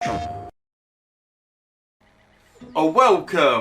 Welcome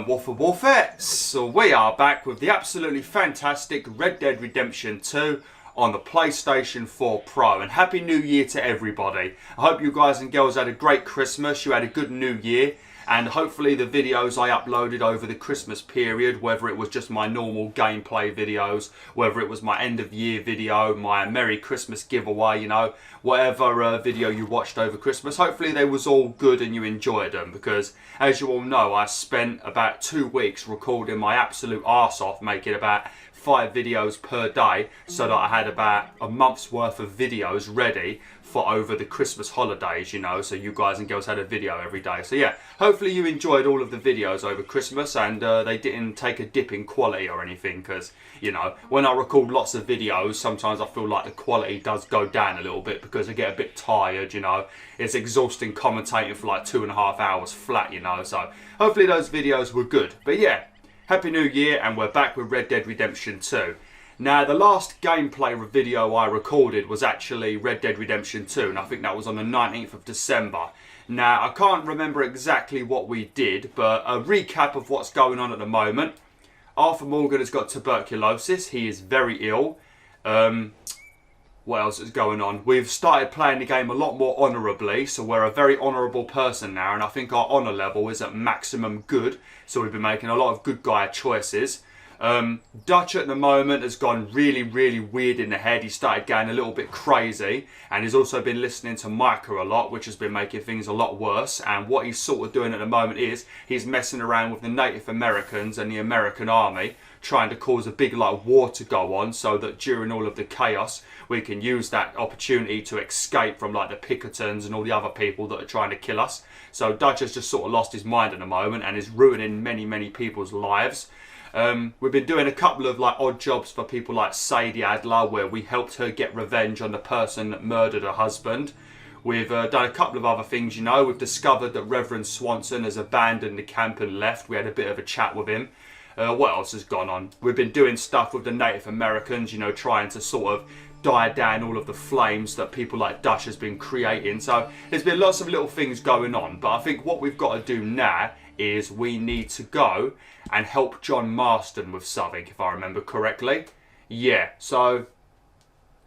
BwolfTheWolfettes! So we are back with the absolutely fantastic Red Dead Redemption 2 on the PlayStation 4 Pro, and Happy New Year to everybody. I hope you guys and girls had a great Christmas, you had a good New Year, and hopefully the videos I uploaded over the Christmas period, whether it was just my normal gameplay videos, whether it was my end of year video, my Merry Christmas giveaway, you know, whatever video you watched over Christmas, hopefully they was all good and you enjoyed them, because as you all know, I spent about 2 weeks recording my absolute arse off, making about 5 videos per day, so that I had about a month's worth of videos ready for over the Christmas holidays, you know, so you guys and girls had a video every day. So yeah, hopefully you enjoyed all of the videos over Christmas, and they didn't take a dip in quality or anything, because, you know, when I record lots of videos, sometimes I feel like the quality does go down a little bit because I get a bit tired, you know. It's exhausting commentating for like 2.5 hours flat, you know, so hopefully those videos were good. But yeah, Happy New Year, and we're back with Red Dead Redemption 2. Now, the last gameplay video I recorded was actually Red Dead Redemption 2, and I think that was on the 19th of December. Now, I can't remember exactly what we did, but a recap of what's going on at the moment. Arthur Morgan has got tuberculosis. He is very ill. What else is going on? We've started playing the game a lot more honourably, so we're a very honourable person now, and I think our honour level is at maximum good, so we've been making a lot of good guy choices. Dutch at the moment has gone really weird in the head. He started getting a little bit crazy, and he's also been listening to Micah a lot, which has been making things a lot worse. And what he's sort of doing at the moment is he's messing around with the Native Americans and the American army, trying to cause a big like war to go on, so that during all of the chaos we can use that opportunity to escape from like the Pinkertons and all the other people that are trying to kill us. So Dutch has just sort of lost his mind at the moment and is ruining many people's lives. We've been doing a couple of like odd jobs for people like Sadie Adler, where we helped her get revenge on the person that murdered her husband. We've done a couple of other things, you know. We've discovered that Reverend Swanson has abandoned the camp and left. We had a bit of a chat with him. What else has gone on? We've been doing stuff with the Native Americans, you know, trying to sort of die down all of the flames that people like Dutch has been creating. So there's been lots of little things going on, but I think what we've got to do now is we need to go and help John Marston with something, if I remember correctly. Yeah, so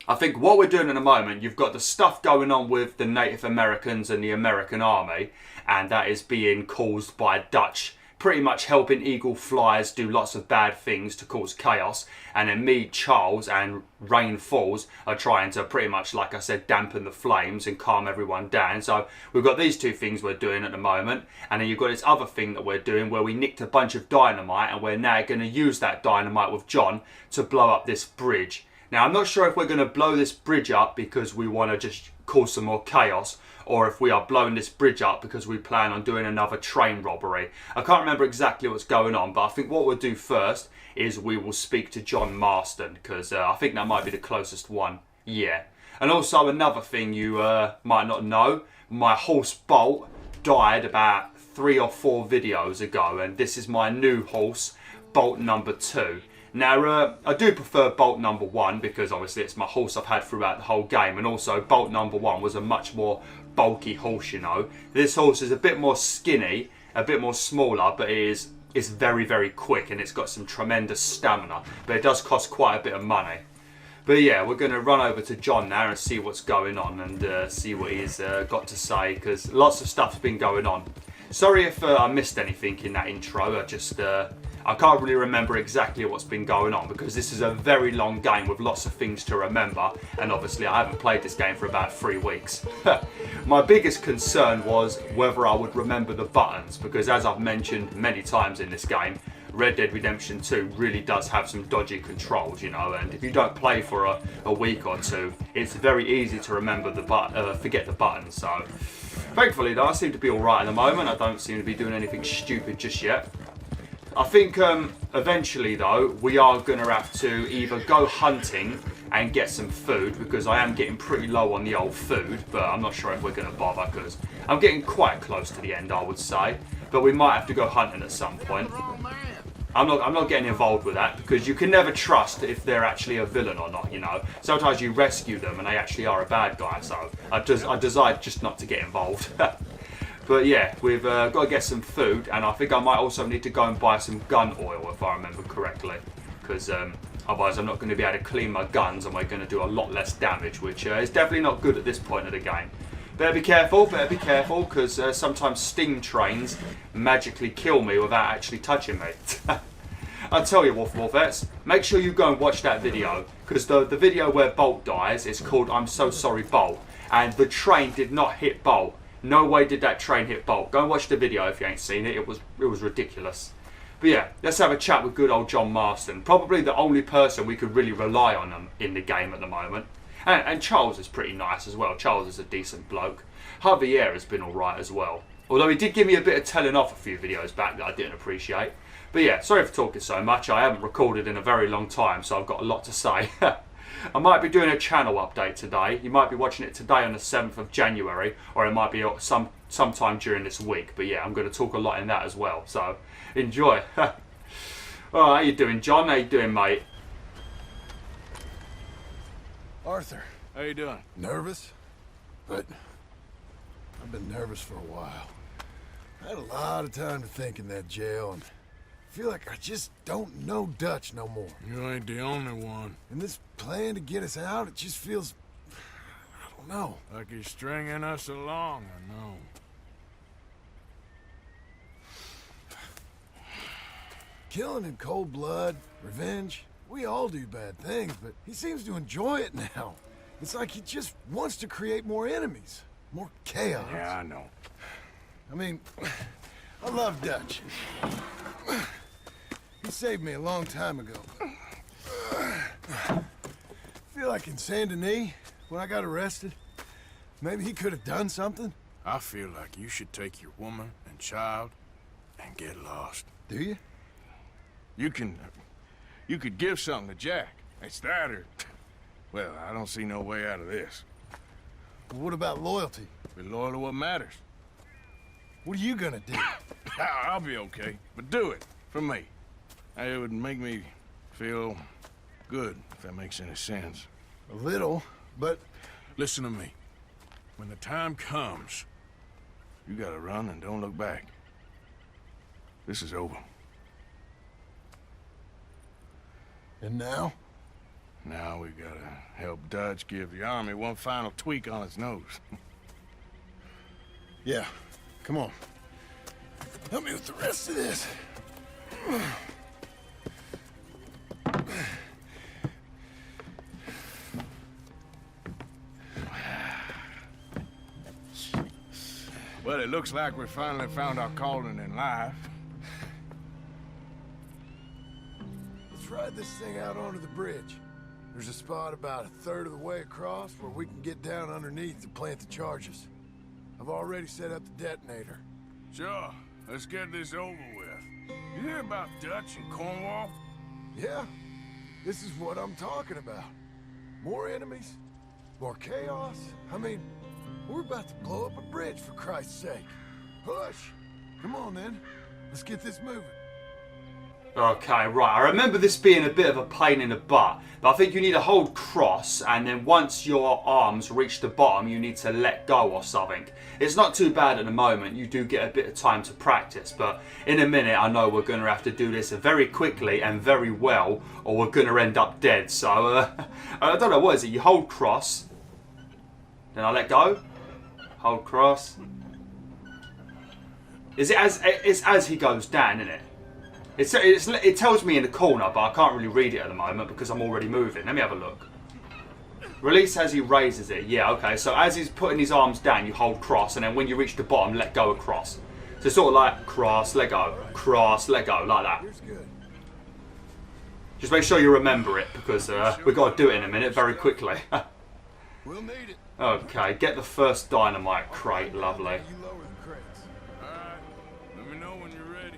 I think what we're doing in a moment, you've got the stuff going on with the Native Americans and the American army, and that is being caused by Dutch pretty much helping Eagle Flyers do lots of bad things to cause chaos, and then me, Charles, and Rain Falls are trying to pretty much, like I said, dampen the flames and calm everyone down. So we've got these two things we're doing at the moment, and then you've got this other thing that we're doing where we nicked a bunch of dynamite, and we're now going to use that dynamite with John to blow up this bridge. Now, I'm not sure if we're going to blow this bridge up because we want to just cause some more chaos, or if we are blowing this bridge up because we plan on doing another train robbery. I can't remember exactly what's going on, but I think what we'll do first is we will speak to John Marston, because I think that might be the closest one. Yeah. And also another thing you might not know, my horse Bolt died about 3 or 4 videos ago, and this is my new horse, Bolt number 2. Now, I do prefer Bolt number 1 because obviously it's my horse I've had throughout the whole game, and also Bolt number 1 was a much more bulky horse, you know. This horse is a bit more skinny, a bit more smaller, but it's very quick, and it's got some tremendous stamina, but it does cost quite a bit of money. But yeah, we're going to run over to John now and see what's going on, and see what he's got to say, because lots of stuff's been going on. Sorry if I missed anything in that intro. I can't really remember exactly what's been going on, because this is a very long game with lots of things to remember, and obviously I haven't played this game for about 3 weeks. My biggest concern was whether I would remember the buttons, because as I've mentioned many times in this game, Red Dead Redemption 2 really does have some dodgy controls, you know, and if you don't play for a week or two, it's very easy to remember forget the buttons. So thankfully though, I seem to be alright at the moment. I don't seem to be doing anything stupid just yet. I think eventually though, we are going to have to either go hunting and get some food, because I am getting pretty low on the old food, but I'm not sure if we're going to bother, because I'm getting quite close to the end, I would say. But we might have to go hunting at some point. I'm not getting involved with that, because you can never trust if they're actually a villain or not, you know. Sometimes you rescue them and they actually are a bad guy, so I decide just not to get involved. But yeah, we've got to get some food, and I think I might also need to go and buy some gun oil if I remember correctly, because otherwise I'm not going to be able to clean my guns and we're going to do a lot less damage, which is definitely not good at this point of the game. Better be careful, because sometimes steam trains magically kill me without actually touching me. I'll tell you, Wolfettes, make sure you go and watch that video, because the video where Bolt dies is called I'm So Sorry Bolt, and the train did not hit Bolt. No way did that train hit Bolt. Go and watch the video if you ain't seen it. It was ridiculous. But yeah, let's have a chat with good old John Marston. Probably the only person we could really rely on in the game at the moment. And Charles is pretty nice as well. Charles is a decent bloke. Javier has been alright as well. Although he did give me a bit of telling off a few videos back that I didn't appreciate. But yeah, sorry for talking so much. I haven't recorded in a very long time, so I've got a lot to say. I might be doing a channel update today. You might be watching it today on the 7th of January, or it might be sometime during this week. But yeah, I'm going to talk a lot in that as well. So enjoy. Oh, how you doing, John? How you doing, mate? Arthur. How you doing? Nervous? But I've been nervous for a while. I had a lot of time to think in that jail, and I feel like I just don't know Dutch no more. You ain't the only one. And this plan to get us out, it just feels... I don't know. Like he's stringing us along, I know. Killing in cold blood, revenge, we all do bad things, but he seems to enjoy it now. It's like he just wants to create more enemies, more chaos. Yeah, I know. I mean, I love Dutch. He saved me a long time ago. I feel like in Saint Denis, when I got arrested, maybe he could have done something. I feel like you should take your woman and child and get lost. Do you? You could give something to Jack. It's that or... Well, I don't see no way out of this. But what about loyalty? Be loyal to what matters. What are you gonna do? I'll be okay, but do it for me. It would make me feel good, if that makes any sense. A little, but... Listen to me. When the time comes, you gotta run and don't look back. This is over. And now? Now we gotta help Dutch give the army one final tweak on its nose. Yeah, come on. Help me with the rest of this. Well, it looks like we finally found our calling in life. Let's ride this thing out onto the bridge. There's a spot about a third of the way across where we can get down underneath to plant the charges. I've already set up the detonator. Sure, let's get this over with. You hear about Dutch and Cornwall? Yeah, this is what I'm talking about. More enemies, more chaos. I mean, we're about to blow up a bridge, for Christ's sake. Push! Come on, then. Let's get this moving. Okay, right. I remember this being a bit of a pain in the butt, but I think you need to hold cross, and then once your arms reach the bottom, you need to let go or something. It's not too bad at the moment. You do get a bit of time to practice, but in a minute, I know we're going to have to do this very quickly and very well, or we're going to end up dead. So, I don't know, what is it? You hold cross, then I let go. Hold cross. Is it it's as he goes down, isn't it? It tells me in the corner, but I can't really read it at the moment because I'm already moving. Let me have a look. Release as he raises it. Yeah, okay. So as he's putting his arms down, you hold cross, and then when you reach the bottom, let go across. So sort of like cross, let go, like that. Here's good. Just make sure you remember it because we've got to do it in a minute very quickly. We'll need it. Okay, get the first dynamite crate. Lovely. You lower the crates. Alright, let me know when you're ready.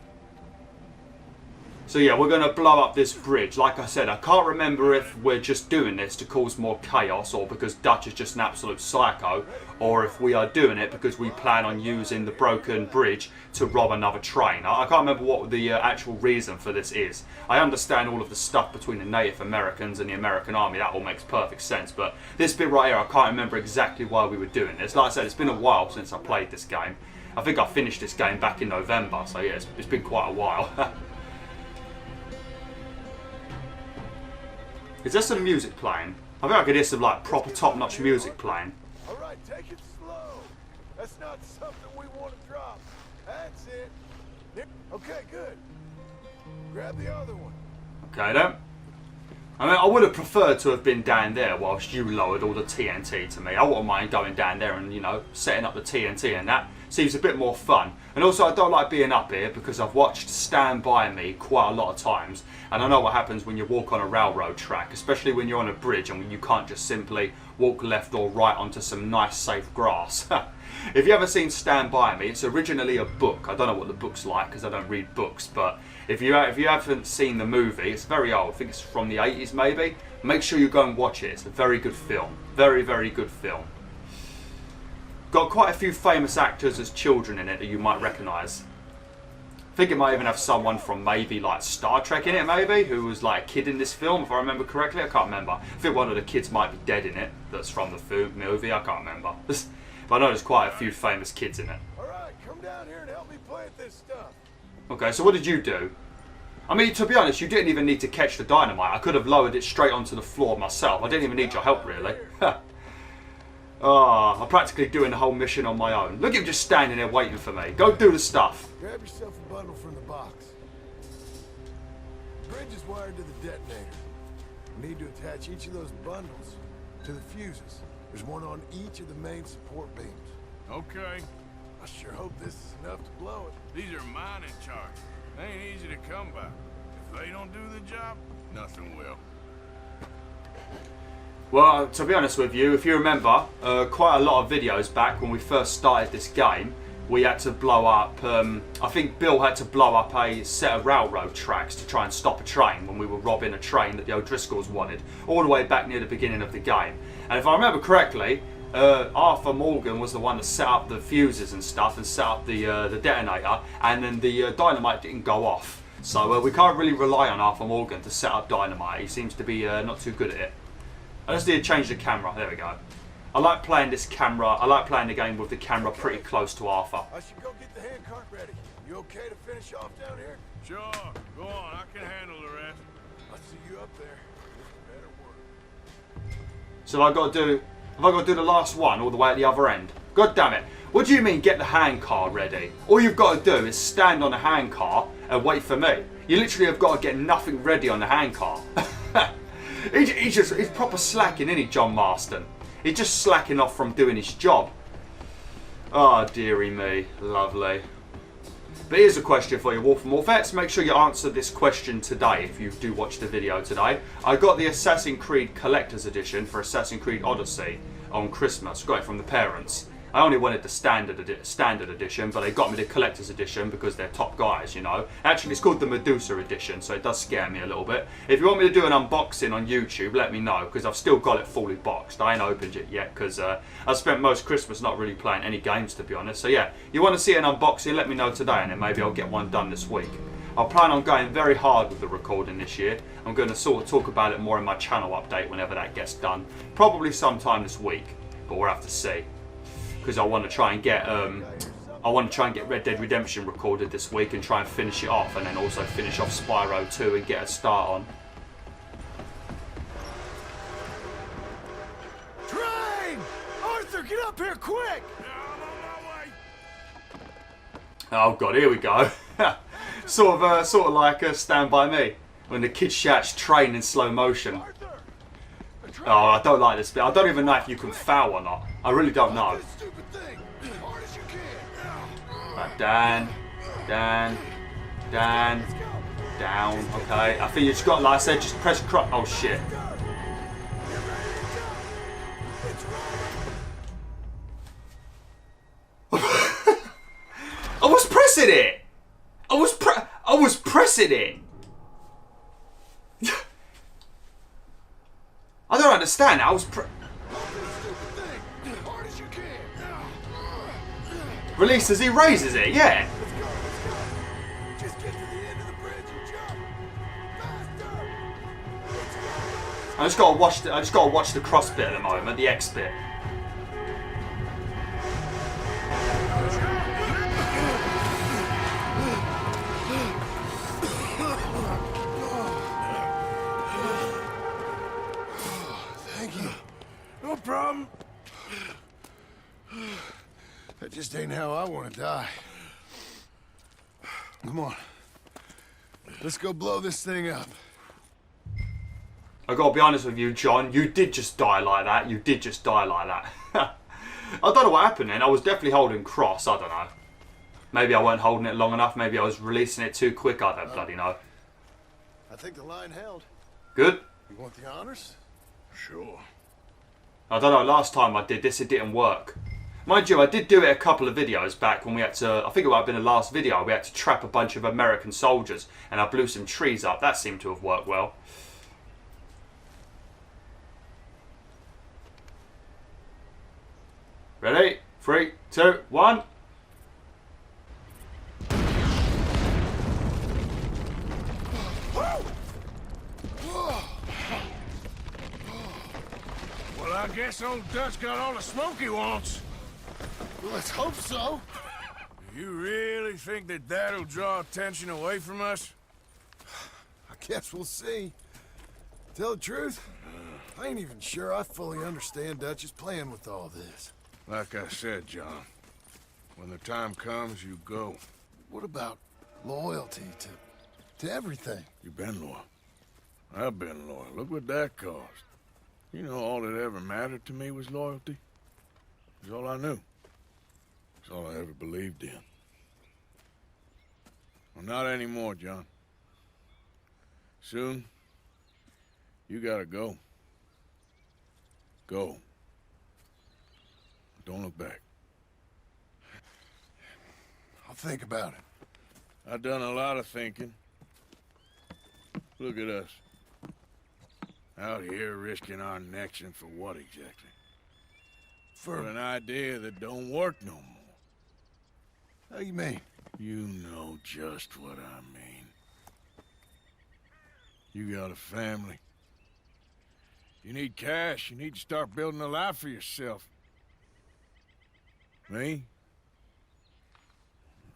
So yeah, we're going to blow up this bridge. Like I said, I can't remember if we're just doing this to cause more chaos or because Dutch is just an absolute psycho, or if we are doing it because we plan on using the broken bridge to rob another train. I can't remember what the actual reason for this is. I understand all of the stuff between the Native Americans and the American army. That all makes perfect sense. But this bit right here, I can't remember exactly why we were doing this. Like I said, it's been a while since I played this game. I think I finished this game back in November, so yeah, it's been quite a while. Is there some music playing? I think I could hear some like proper top-notch music playing. All right, take it slow. That's not something we want to drop. That's it. Okay, good. Grab the other one. Okay then. I mean, I would have preferred to have been down there whilst you lowered all the TNT to me. I wouldn't mind going down there and, you know, setting up the TNT and that. Seems a bit more fun. And also, I don't like being up here because I've watched Stand By Me quite a lot of times. And I know what happens when you walk on a railroad track, especially when you're on a bridge and you can't just simply walk left or right onto some nice, safe grass. If you haven't seen Stand By Me, it's originally a book. I don't know what the book's like because I don't read books, but if you haven't seen the movie, it's very old. I think it's from the 80s maybe. Make sure you go and watch it. It's a very good film. Very, very good film. Got quite a few famous actors as children in it that you might recognise. I think it might even have someone from maybe like Star Trek in it maybe, who was like a kid in this film, if I remember correctly. I can't remember. I think one of the kids might be dead in it, that's from the movie. I can't remember. But I know there's quite a few famous kids in it. Alright, come down here and help me plant this stuff. Okay, so what did you do? I mean, to be honest, you didn't even need to catch the dynamite. I could have lowered it straight onto the floor myself. I didn't even need your help, really. I'm practically doing the whole mission on my own. Look at him just standing there waiting for me. Go do the stuff. Grab yourself a bundle from the box. The bridge is wired to the detonator. We need to attach each of those bundles to the fuses. There's one on each of the main support beams. Okay. I sure hope this is enough to blow it. These are mining charges. They ain't easy to come by. If they don't do the job, nothing will. Well, to be honest with you, if you remember, quite a lot of videos back when we first started this game, we had to blow up, I think Bill had to blow up a set of railroad tracks to try and stop a train when we were robbing a train that the O'Driscolls wanted, all the way back near the beginning of the game. And if I remember correctly, Arthur Morgan was the one that set up the fuses and stuff and set up the detonator, and then the dynamite didn't go off. So we can't really rely on Arthur Morgan to set up dynamite. He seems to be not too good at it. I just need to change the camera. There we go. I like playing this camera. I like playing the game with the camera pretty close to Arthur. I should go get the hand cart ready. You okay to finish off down here? Sure. Go on. I can handle the rest. I'll see you up there. Better work. So have I got to do the last one all the way at the other end? God damn it. What do you mean get the hand car ready? All you've got to do is stand on the hand car and wait for me. You literally have got to get nothing ready on the hand car. He's proper slacking, isn't he, John Marston? He's just slacking off from doing his job. Oh, dearie me. Lovely. But here's a question for you, Wolf and Wolfettes. Make sure you answer this question today if you do watch the video today. I got the Assassin's Creed Collector's Edition for Assassin's Creed Odyssey on Christmas. Got it from the parents. I only wanted the standard edition, but they got me the collector's edition because they're top guys, you know. Actually, it's called the Medusa edition, so it does scare me a little bit. If you want me to do an unboxing on YouTube, let me know, because I've still got it fully boxed. I ain't opened it yet, because I spent most Christmas not really playing any games, to be honest. So yeah, you want to see an unboxing, let me know today, and then maybe I'll get one done this week. I plan on going very hard with the recording this year. I'm going to sort of talk about it more in my channel update whenever that gets done. Probably sometime this week, but we'll have to see. Because I want to try and get Red Dead Redemption recorded this week and try and finish it off, and then also finish off Spyro 2 and get a start on. Train! Arthur, get up here quick! I'm on my way. Oh god, here we go. sort of like Stand By Me when the kid shouts "train" in slow motion. Arthur! A train! Oh, I don't like this bit. I don't even know if you can foul or not. I really don't know. This stupid thing! As hard as you can! Right, down, down. Okay, I think you just got, like I said, just press crop. Oh shit! I was pressing it. I was pressing it. I don't understand. Release as he raises it, yeah. Just get to the end of the bridge and jump! Faster! I just gotta watch the cross bit at the moment, the X bit. Just ain't how I want to die. Come on. Let's go blow this thing up. I gotta be honest with you, John. You did just die like that. You did just die like that. I don't know what happened then. I was definitely holding cross. I don't know. Maybe I weren't holding it long enough. Maybe I was releasing it too quick. I don't bloody know. I think the line held. Good. You want the honors? Sure. I don't know. Last time I did this, it didn't work. Mind you, I did do it a couple of videos back when we had to, I think it might have been the last video, we had to trap a bunch of American soldiers and I blew some trees up. That seemed to have worked well. Ready? 3, 2, 1. Well, I guess old Dutch got all the smoke he wants. Well, let's hope so. You really think that that'll draw attention away from us? I guess we'll see. Tell the truth, I ain't even sure I fully understand Dutch's plan with all this. Like I said, John, when the time comes, you go. What about loyalty to everything? You've been loyal. I've been loyal. Look what that cost. You know, all that ever mattered to me was loyalty. It's all I knew. It's all I ever believed in. Well, not anymore, John. Soon, you gotta go. Go. Don't look back. I'll think about it. I've done a lot of thinking. Look at us. Out here risking our necks, and for what exactly? For an idea that don't work no more. How you mean? You know just what I mean. You got a family. You need cash. You need to start building a life for yourself. Me?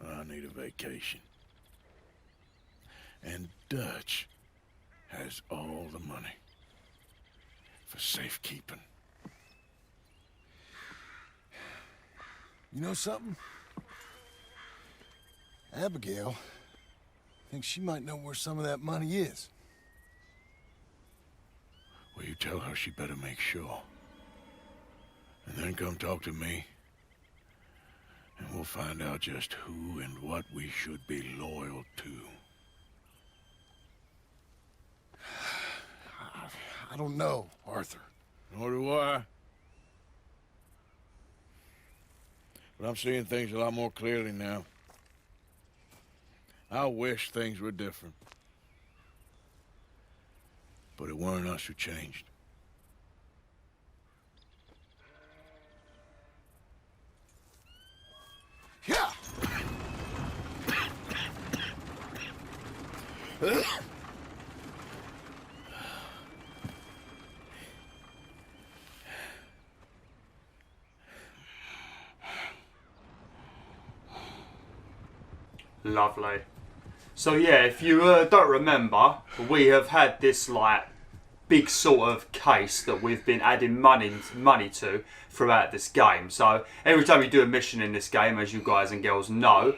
I need a vacation. And Dutch has all the money for safekeeping. You know something? Abigail thinks she might know where some of that money is. Well, you tell her she better make sure. And then come talk to me. And we'll find out just who and what we should be loyal to. I don't know, Arthur. Nor do I. But I'm seeing things a lot more clearly now. I wish things were different. But it weren't us who changed. Yeah! Lovely. So yeah, if you don't remember, we have had this like big sort of case that we've been adding money to throughout this game. So every time you do a mission in this game, as you guys and girls know,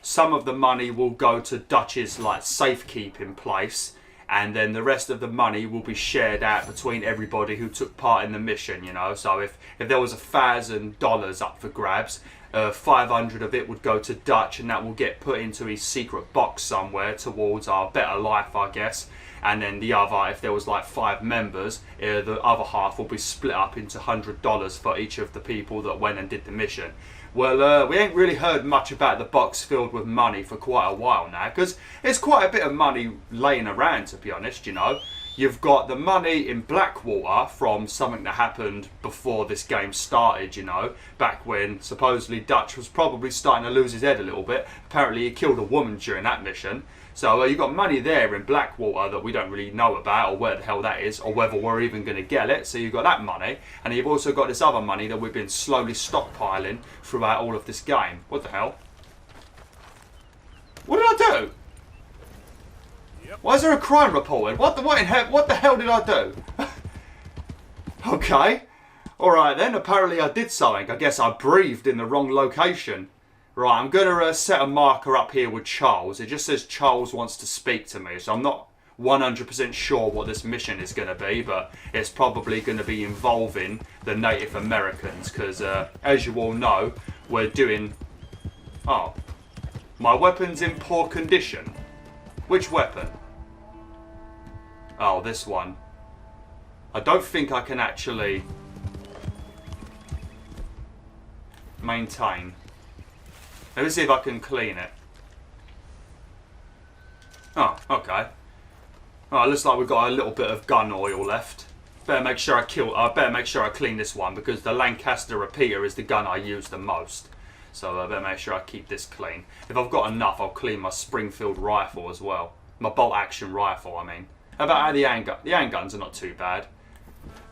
some of the money will go to Dutch's like safekeeping place, and then the rest of the money will be shared out between everybody who took part in the mission, you know. So if there was $1,000 up for grabs, 500 of it would go to Dutch, and that will get put into his secret box somewhere towards our better life, I guess. And then the other, if there was like 5 members, the other half will be split up into $100 for each of the people that went and did the mission. Well, we ain't really heard much about the box filled with money for quite a while now, because there's quite a bit of money laying around, to be honest, you know. You've got the money in Blackwater from something that happened before this game started, you know, back when supposedly Dutch was probably starting to lose his head a little bit. Apparently he killed a woman during that mission. So you've got money there in Blackwater that we don't really know about, or where the hell that is, or whether we're even going to get it. So you've got that money, and you've also got this other money that we've been slowly stockpiling throughout all of this game. What the hell? What did I do? Why is there a crime reported? What the hell did I do? Okay. Alright then, apparently I did something. I guess I breathed in the wrong location. Right, I'm going to set a marker up here with Charles. It just says Charles wants to speak to me, so I'm not 100% sure what this mission is going to be, but it's probably going to be involving the Native Americans, because as you all know, we're doing... Oh, my weapon's in poor condition. Which weapon? Oh, this one. I don't think I can actually maintain. Let me see if I can clean it. Oh, okay. Oh, it looks like we've got a little bit of gun oil left. Better make sure I clean this one, because the Lancaster repeater is the gun I use the most. So I better make sure I keep this clean. If I've got enough, I'll clean my Springfield rifle as well. My bolt action rifle, I mean. How about the handgun? The handguns are not too bad.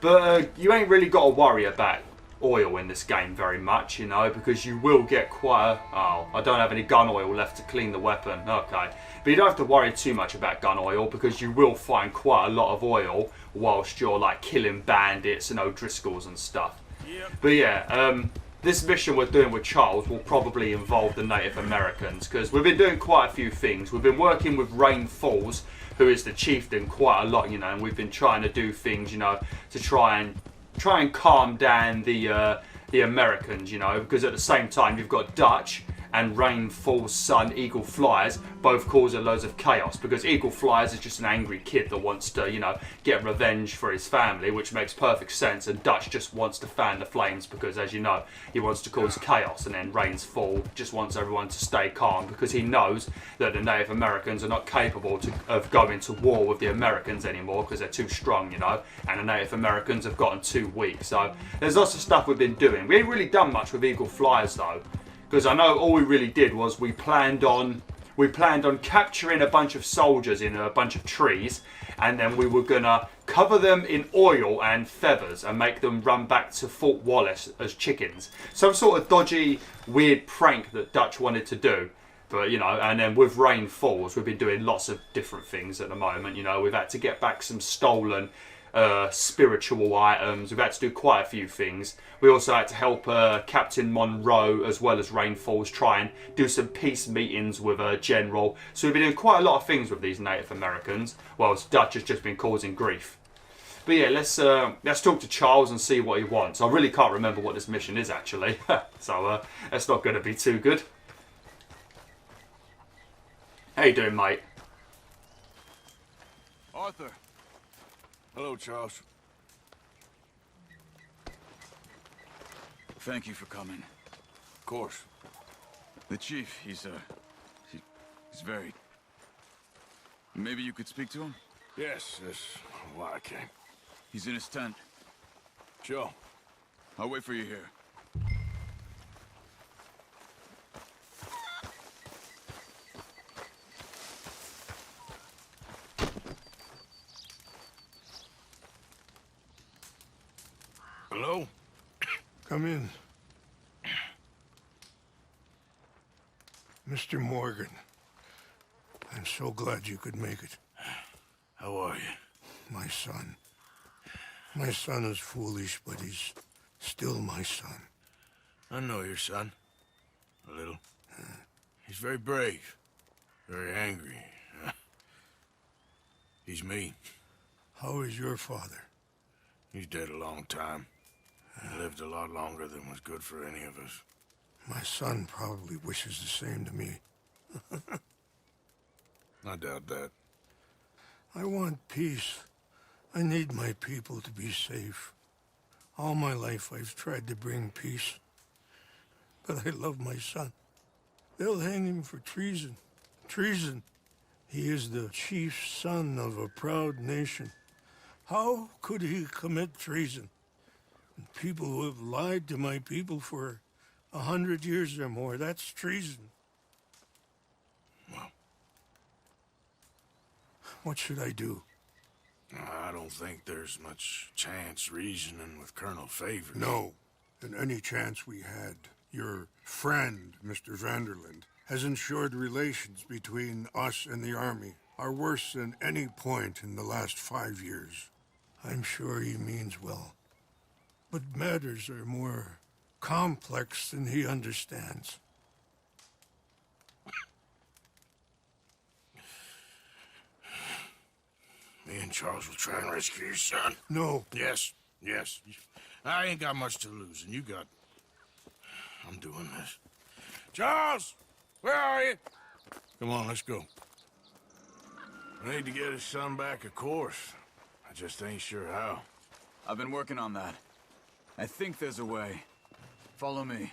But you ain't really got to worry about oil in this game very much, you know, because you will get quite a... Oh, I don't have any gun oil left to clean the weapon. Okay. But you don't have to worry too much about gun oil, because you will find quite a lot of oil whilst you're like killing bandits and O'Driscolls and stuff. Yep. But yeah, this mission we're doing with Charles will probably involve the Native Americans, because we've been doing quite a few things. We've been working with Rain Falls, who is the chieftain, quite a lot, you know, and we've been trying to do things, you know, to try and calm down the Americans, you know, because at the same time you've got Dutch and Rain Falls' son Eagle Flyers both causing loads of chaos, because Eagle Flyers is just an angry kid that wants to, you know, get revenge for his family, which makes perfect sense, and Dutch just wants to fan the flames because, as you know, he wants to cause chaos, and then Rain's Fall just wants everyone to stay calm because he knows that the Native Americans are not capable of going to war with the Americans anymore because they're too strong, you know, and the Native Americans have gotten too weak. So there's lots of stuff we've been doing. We ain't really done much with Eagle Flyers though, because I know all we really did was we planned on capturing a bunch of soldiers in a bunch of trees, and then we were gonna cover them in oil and feathers and make them run back to Fort Wallace as chickens. Some sort of dodgy, weird prank that Dutch wanted to do. But, you know, and then with Rain Falls, we've been doing lots of different things at the moment. You know, we've had to get back some stolen spiritual items. We've had to do quite a few things. We also had to help Captain Monroe, as well as Rain Falls, try and do some peace meetings with a general. So we've been doing quite a lot of things with these Native Americans, whilst Dutch has just been causing grief. But yeah, let's talk to Charles and see what he wants. I really can't remember what this mission is actually, so that's not going to be too good. How you doing, mate? Arthur. Hello, Charles. Thank you for coming. Of course. The chief, he's very... Maybe you could speak to him? Yes, that's why I came. He's in his tent. Joe. I'll wait for you here. Hello? Come in. Mr. Morgan, I'm so glad you could make it. How are you? My son. My son is foolish, but he's still my son. I know your son. A little. He's very brave. Very angry. He's mean. How is your father? He's dead a long time. He lived a lot longer than was good for any of us. My son probably wishes the same to me. I doubt that. I want peace. I need my people to be safe. All my life I've tried to bring peace. But I love my son. They'll hang him for treason. Treason. He is the chief son of a proud nation. How could he commit treason? People who have lied to my people for 100 years or more, that's treason. Well, what should I do? I don't think there's much chance reasoning with Colonel Favors. No. And any chance we had, your friend, Mr. Vanderland, has ensured relations between us and the army are worse than any point in the last 5 years. I'm sure he means well. But matters are more complex than he understands. Me and Charles will try and rescue your son. No. Yes, yes. I ain't got much to lose, and you got... I'm doing this. Charles! Where are you? Come on, let's go. We need to get his son back, of course. I just ain't sure how. I've been working on that. I think there's a way. Follow me.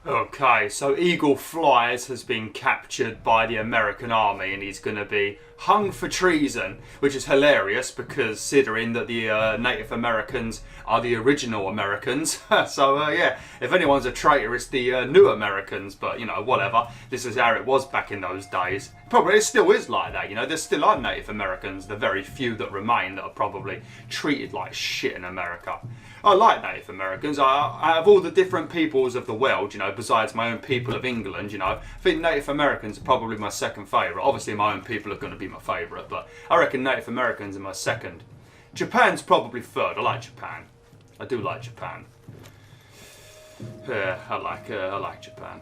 Okay, so Eagle Flies has been captured by the American army and he's going to be hung for treason, which is hilarious because considering that the Native Americans are the original Americans. So yeah, if anyone's a traitor, it's the new Americans, but you know, whatever. This is how it was back in those days. Probably it still is like that, you know, there still are Native Americans, the very few that remain that are probably treated like shit in America. I like Native Americans. Out of all the different peoples of the world, you know, besides my own people of England, you know, I think Native Americans are probably my second favourite. Obviously, my own people are going to be my favourite, but I reckon Native Americans are my second. Japan's probably third. I like Japan. I do like Japan. Yeah, I like Japan.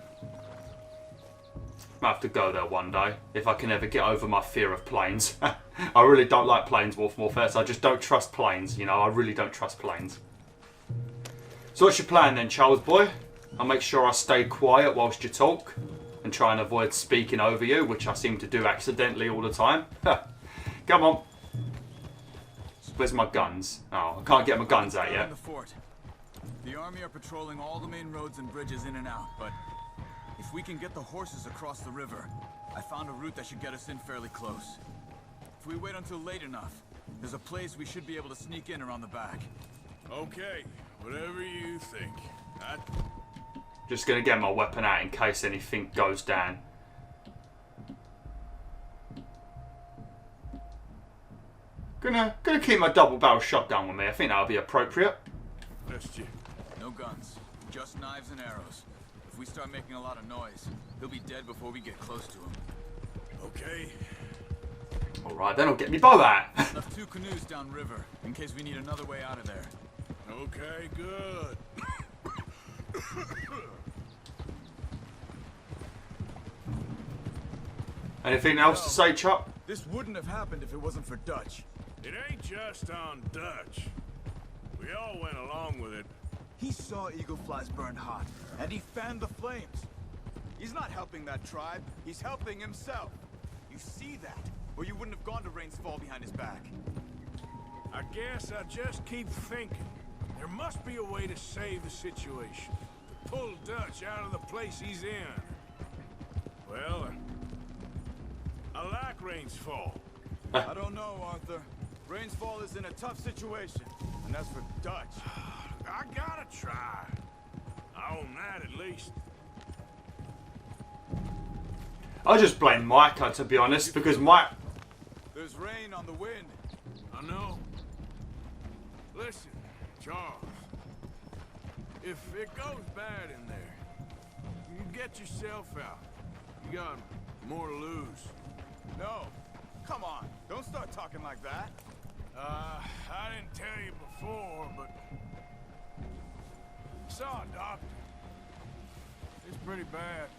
Might have to go there one day if I can ever get over my fear of planes. I really don't like planes, Wolf. I just don't trust planes. You know, I really don't trust planes. So what's your plan then, Charles boy? I'll make sure I stay quiet whilst you talk and try and avoid speaking over you, which I seem to do accidentally all the time. Come on. Where's my guns? Oh, I can't get my guns out yet. The fort. The army are patrolling all the main roads and bridges in and out, but if we can get the horses across the river, I found a route that should get us in fairly close. If we wait until late enough, there's a place we should be able to sneak in around the back. Okay, whatever you think. Just gonna get my weapon out in case anything goes down. Gonna keep my double barrel shotgun with me. I think that'll be appropriate. Just you. No guns, just knives and arrows. If we start making a lot of noise, he'll be dead before we get close to him. Okay. Alright, then I'll get me bow out. Left 2 canoes downriver, in case we need another way out of there. Okay, good. Anything else to say, Chuck? This wouldn't have happened if it wasn't for Dutch. It ain't just on Dutch. We all went along with it. He saw eagle flies burn hot, and he fanned the flames. He's not helping that tribe, he's helping himself. You see that, or you wouldn't have gone to Rain's Fall behind his back. I guess I just keep thinking. There must be a way to save the situation. To pull Dutch out of the place he's in. Well, I like Rain's Fall. I don't know, Arthur. Rain's Fall is in a tough situation. And as for Dutch... I gotta try. I own that at least. I just blame Micah, to be honest, because Mike... There's rain on the wind. I know. Listen, Charles. If it goes bad in there, you get yourself out. You got more to lose. No. Come on. Don't start talking like that. I didn't tell you before, but... I saw a doctor. It's pretty bad.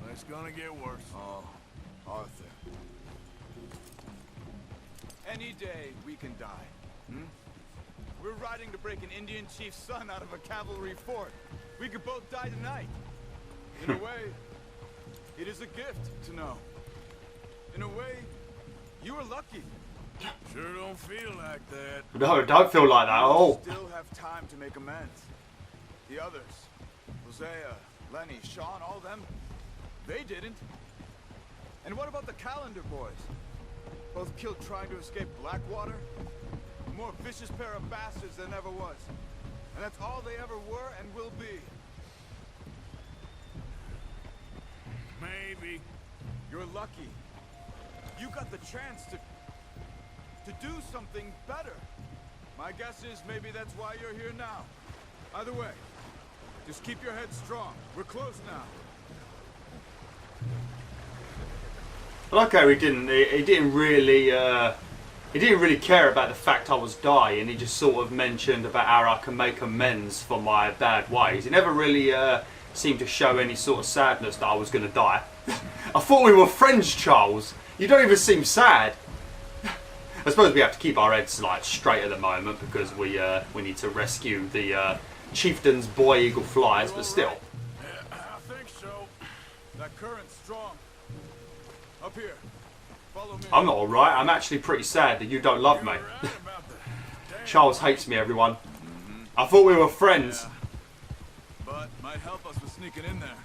But it's gonna get worse. Oh, Arthur. Any day we can die. Hmm? We're riding to break an Indian chief's son out of a cavalry fort. We could both die tonight. In a way, it is a gift to know. In a way, you were lucky. Sure don't feel like that. No, don't feel like that at all. Still have time to make amends. The others, Hosea, Lenny, Sean, all them, they didn't. And what about the Calendar boys? Both killed trying to escape Blackwater? A more vicious pair of bastards than ever was. And that's all they ever were and will be. Maybe. You're lucky. You got the chance to do something better. My guess is maybe that's why you're here now. Either way, just keep your head strong. We're close now. Well, okay, he didn't really He didn't really care about the fact I was dying. He just sort of mentioned about how I can make amends for my bad ways. He never really seemed to show any sort of sadness that I was going to die. I thought we were friends, Charles. You don't even seem sad. I suppose we have to keep our heads like straight at the moment because we need to rescue the chieftain's boy eagle flies, but still. Yeah, I think so. That current's strong. Up here. Follow me. I'm not alright. I'm actually pretty sad that you don't love me. Charles hates me, everyone. I thought we were friends. Yeah. But might help us with sneaking in there.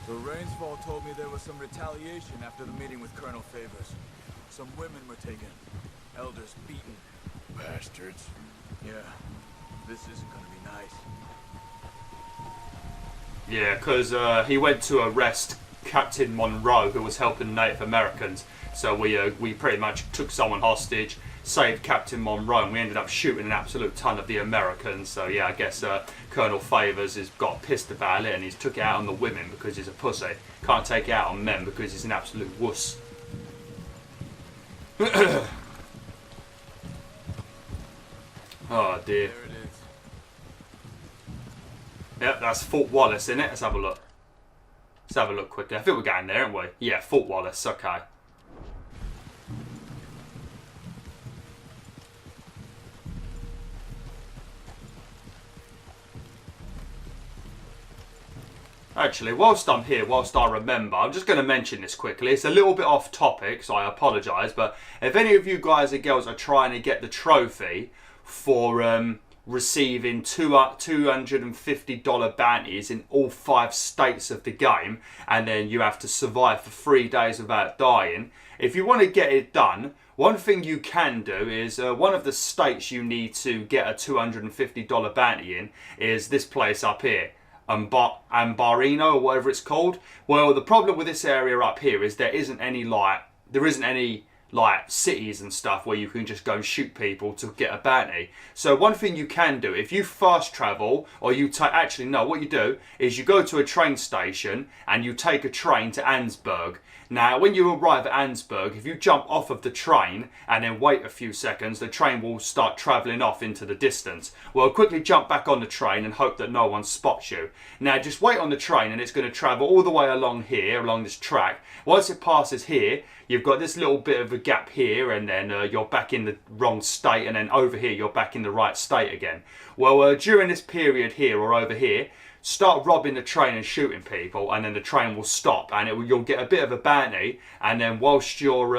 So Rainsfall told me there was some retaliation after the meeting with Colonel Favors. Some women were taken. Elders beaten. Bastards. Yeah. This isn't gonna be nice. Yeah, because he went to arrest Captain Monroe, who was helping Native Americans. So we pretty much took someone hostage, saved Captain Monroe, and we ended up shooting an absolute ton of the Americans. So yeah, I guess Colonel Favors has got pissed about it, and he's took it out on the women because he's a pussy. Can't take it out on men because he's an absolute wuss. Oh dear. There it is. Yep, that's Fort Wallace, isn't it? Let's have a look. Let's have a look quickly. I think we're going there, aren't we? Yeah, Fort Wallace, okay. Actually, whilst I'm here, whilst I remember, I'm just going to mention this quickly. It's a little bit off topic, so I apologise. But if any of you guys and girls are trying to get the trophy for receiving $250 bounties in all 5 states of the game, and then you have to survive for 3 days without dying, if you want to get it done, one thing you can do is one of the states you need to get a $250 bounty in is this place up here. Ambarino or whatever it's called. Well, the problem with this area up here is there isn't any cities and stuff where you can just go and shoot people to get a bounty. So one thing you can do, if you fast travel, or you actually no, what you do is you go to a train station and you take a train to Ansburg. Now, when you arrive at Ansburg, if you jump off of the train and then wait a few seconds, the train will start travelling off into the distance. Well, quickly jump back on the train and hope that no one spots you. Now, just wait on the train and it's going to travel all the way along here, along this track. Once it passes here, you've got this little bit of a gap here, and then you're back in the wrong state, and then over here you're back in the right state again. Well, during this period here or over here, start robbing the train and shooting people, and then the train will stop, and you'll get a bit of a bounty, and then whilst you're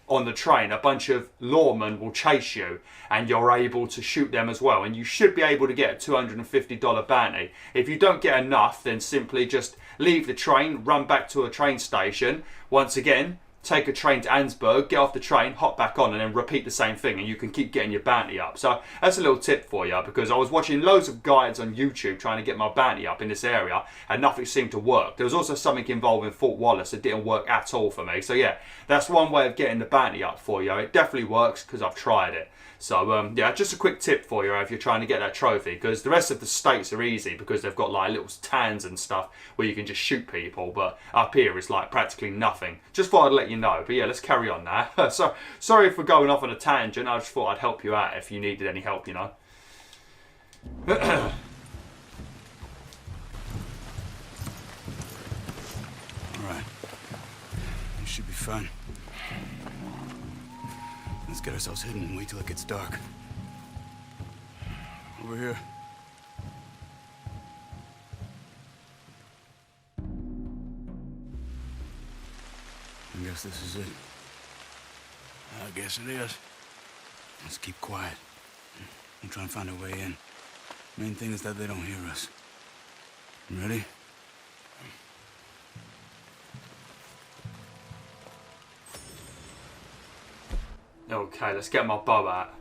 on the train, a bunch of lawmen will chase you, and you're able to shoot them as well, and you should be able to get a $250 bounty. If you don't get enough, then simply just leave the train, run back to a train station, once again, take a train to Ansburg, get off the train, hop back on, and then repeat the same thing, and you can keep getting your bounty up. So that's a little tip for you, because I was watching loads of guides on YouTube trying to get my bounty up in this area, and nothing seemed to work. There was also something involving Fort Wallace that didn't work at all for me. So yeah, that's one way of getting the bounty up for you. It definitely works because I've tried it. So yeah, just a quick tip for you if you're trying to get that trophy, because the rest of the states are easy because they've got like little towns and stuff where you can just shoot people, but up here it's like practically nothing. Just thought I'd let you know. But yeah, let's carry on now. So sorry for going off on a tangent. I just thought I'd help you out if you needed any help, you know. Alright. This should be fun. Let's get ourselves hidden and wait till it gets dark. Over here. I guess this is it. I guess it is. Let's keep quiet. And try and find a way in. Main thing is that they don't hear us. Ready? Okay, let's get my bow out.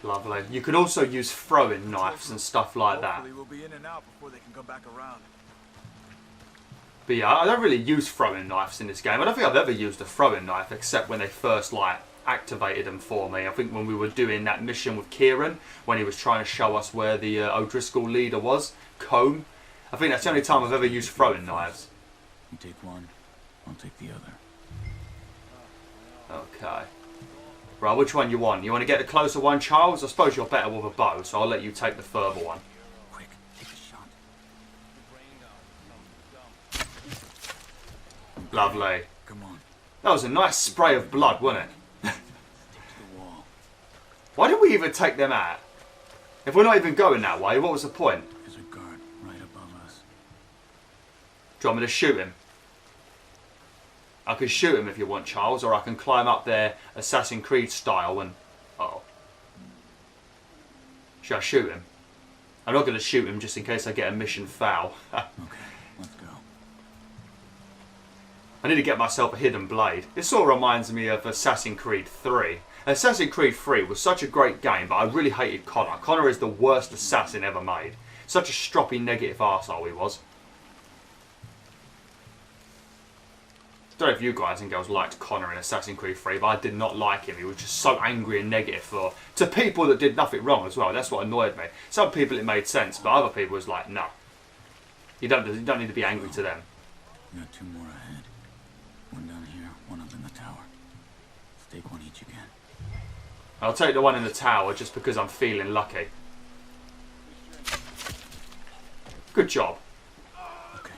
Lovely. You can also use throwing knives and stuff like that. Hopefully we'll be in and out before they can come back around. But yeah, I don't really use throwing knives in this game. I don't think I've ever used a throwing knife except when they first like activated them for me. I think when we were doing that mission with Kieran, when he was trying to show us where the O'Driscoll leader was, Combe. I think that's the only time I've ever used throwing knives. You take one, I'll take the other. Okay. Right, which one you want? You want to get the closer one, Charles? I suppose you're better with a bow, so I'll let you take the further one. Quick, take a shot. Lovely. Come on. That was a nice spray of blood, wasn't it? Stick to the wall. Why did we even take them out? If we're not even going that way, what was the point? There's a guard right above us. Do you want me to shoot him? I can shoot him if you want, Charles, or I can climb up there Assassin's Creed style and... Uh-oh. Should I shoot him? I'm not going to shoot him just in case I get a mission foul. Okay, let's go. I need to get myself a hidden blade. This sort of reminds me of Assassin's Creed 3. Assassin's Creed 3 was such a great game, but I really hated Connor. Connor is the worst assassin ever made. Such a stroppy negative arsehole he was. I don't know if you guys and girls liked Connor in Assassin's Creed 3, but I did not like him. He was just so angry and negative to people that did nothing wrong as well. That's what annoyed me. Some people it made sense, but other people was like, no. You don't need to be angry to them. We got 2 more ahead. One down here, one up in the tower. Let's take one each again. I'll take the one in the tower just because I'm feeling lucky. Good job. Okay,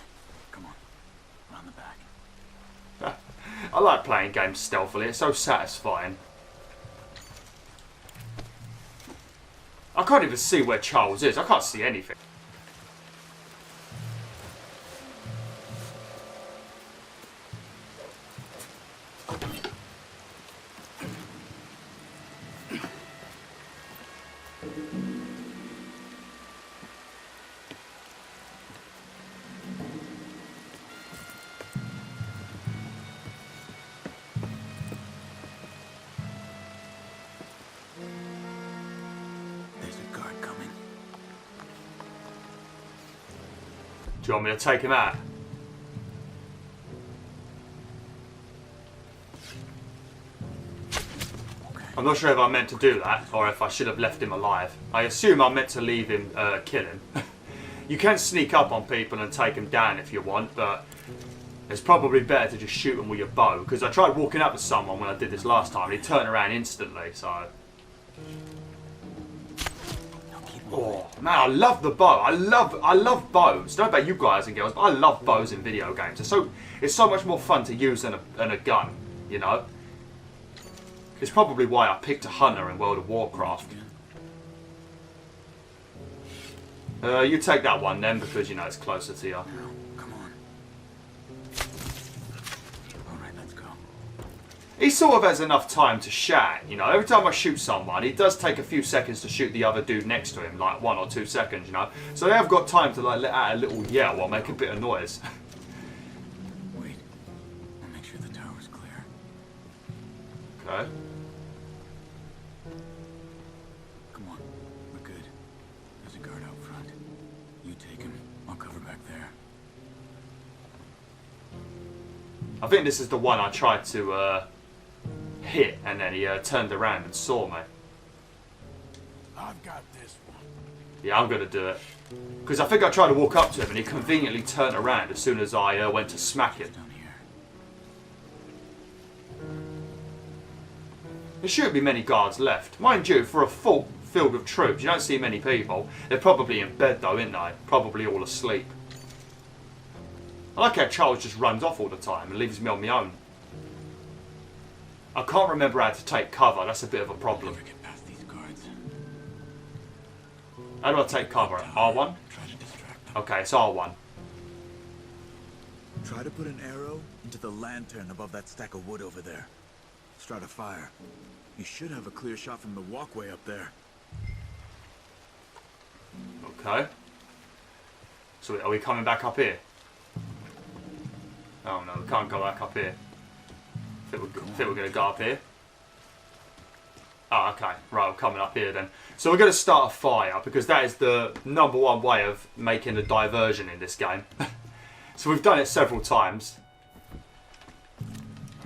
come on. Around the back. I like playing games stealthily, it's so satisfying. I can't even see where Charles is, I can't see anything. There's a guard coming. Do you want me to take him out? I'm not sure if I meant to do that, or if I should have left him alive. I assume I meant to leave him, kill him. You can sneak up on people and take them down if you want, but it's probably better to just shoot them with your bow, because I tried walking up to someone when I did this last time, and he turned around instantly, so... Oh, man, I love the bow. I love bows. Don't know about you guys and girls, but I love bows in video games. It's so much more fun to use than a gun, you know? It's probably why I picked a hunter in World of Warcraft. You take that one then, because you know it's closer to you. Now, come on. Alright, let's go. He sort of has enough time to shout, you know. Every time I shoot someone, it does take a few seconds to shoot the other dude next to him, like 1 or 2 seconds, you know. So they have got time to like let out a little yell or make a bit of noise. Wait. I'll make sure the tower's clear. Okay. Come on. We're good. There's a guard out front. You take him. I'll cover back there. I think this is the one I tried to hit, and then he turned around and saw me. I've got this one. Yeah, I'm going to do it. Because I think I tried to walk up to him and he conveniently turned around as soon as I went to smack him. Down here. There shouldn't be many guards left. Mind you, for a full field of troops, you don't see many people. They're probably in bed though, aren't they? Probably all asleep. I like how Charles just runs off all the time and leaves me on my own. I can't remember how to take cover, that's a bit of a problem. Never get past these guards. How do I take cover? R1? Try to distract them. Okay, it's R1. Try to put an arrow into the lantern above that stack of wood over there. Start a fire. You should have a clear shot from the walkway up there. Okay. So are we coming back up here? Oh no, we can't go back up here. I think we're going to go up here. Oh, okay. Right, we're coming up here then. So we're going to start a fire, because that is the #1 way of making a diversion in this game. So we've done it several times.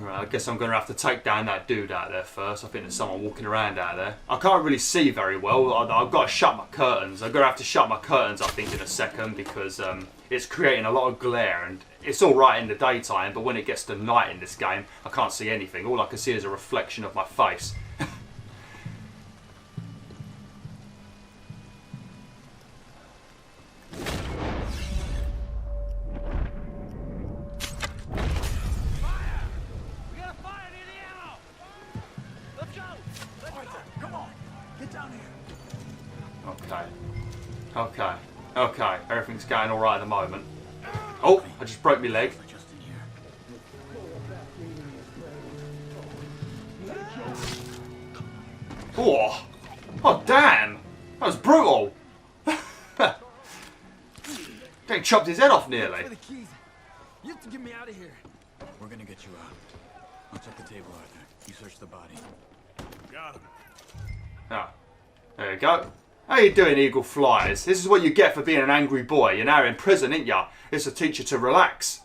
Right, I guess I'm going to have to take down that dude out there first. I think there's someone walking around out there. I can't really see very well. I've got to shut my curtains. I'm going to have to shut my curtains, I think, in a second because it's creating a lot of glare. And it's all right in the daytime, but when it gets to night in this game, I can't see anything. All I can see is a reflection of my face. Okay, everything's going alright at the moment. Oh, I just broke my leg. Oh, oh damn! That was brutal! They chopped his head off nearly. You have to get me out of here. We're gonna get you out. I'll check the table, Arthur. You search the body. Got him. Ah, there you go. How you doing, Eagle Flyers? This is what you get for being an angry boy. You're now in prison, ain't ya? It's to teach you to relax.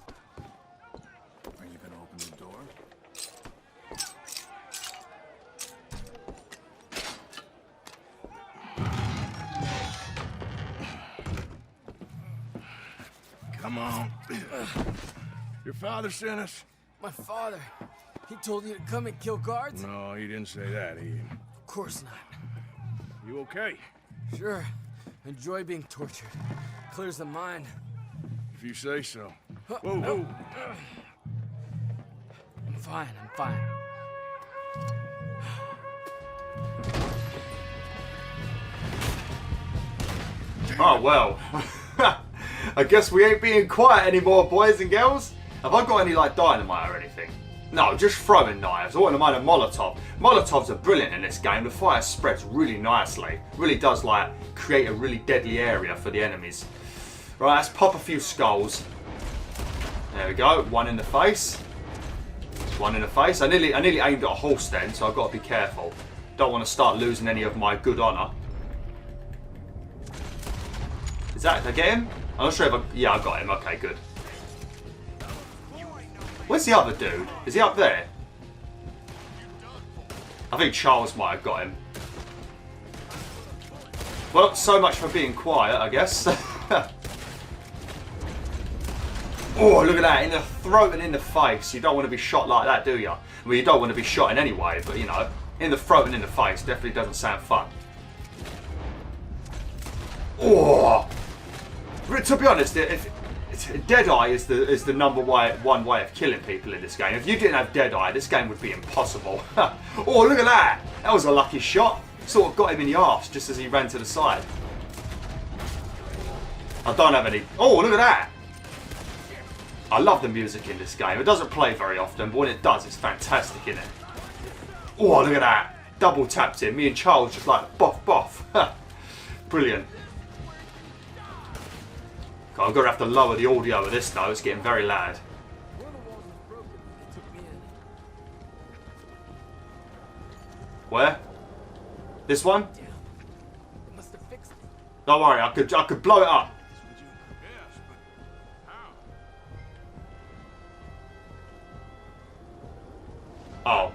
Are you gonna open the door? Come on. Your father sent us? My father. He told you to come and kill guards? No, he didn't say that, Ian. Of course not. You okay? Sure. Enjoy being tortured. Clears the mind. If you say so. Huh, Whoa, no. whoa. I'm fine, I'm fine. Oh well. I guess we ain't being quiet anymore, boys and girls. Have I got any like dynamite or anything? No, just throwing knives. I wouldn't mind a Molotov. Molotovs are brilliant in this game. The fire spreads really nicely. Really does like create a really deadly area for the enemies. Right, let's pop a few skulls. There we go. One in the face. One in the face. I nearly aimed at a horse then, so I've got to be careful. Don't want to start losing any of my good honour. Is that, did I get him? I'm not sure if I... Yeah, I got him. Okay, good. Where's the other dude? Is he up there? I think Charles might have got him. Well, so much for being quiet, I guess. Oh, look at that. In the throat and in the face. You don't want to be shot like that, do you? Well, you don't want to be shot in any way, but, you know, in the throat and in the face definitely doesn't sound fun. Oh! To be honest, Deadeye is the number one way of killing people in this game. If you didn't have Deadeye, this game would be impossible. Oh, look at that! That was a lucky shot. Sort of got him in the arse just as he ran to the side. I don't have any... Oh, look at that! I love the music in this game. It doesn't play very often, but when it does, it's fantastic, isn't it? Oh, look at that! Double tapped him. Me and Charles just like boff boff. Brilliant. I'm going to have to lower the audio of this though, it's getting very loud. Where? This one? Don't worry, I could blow it up. Oh.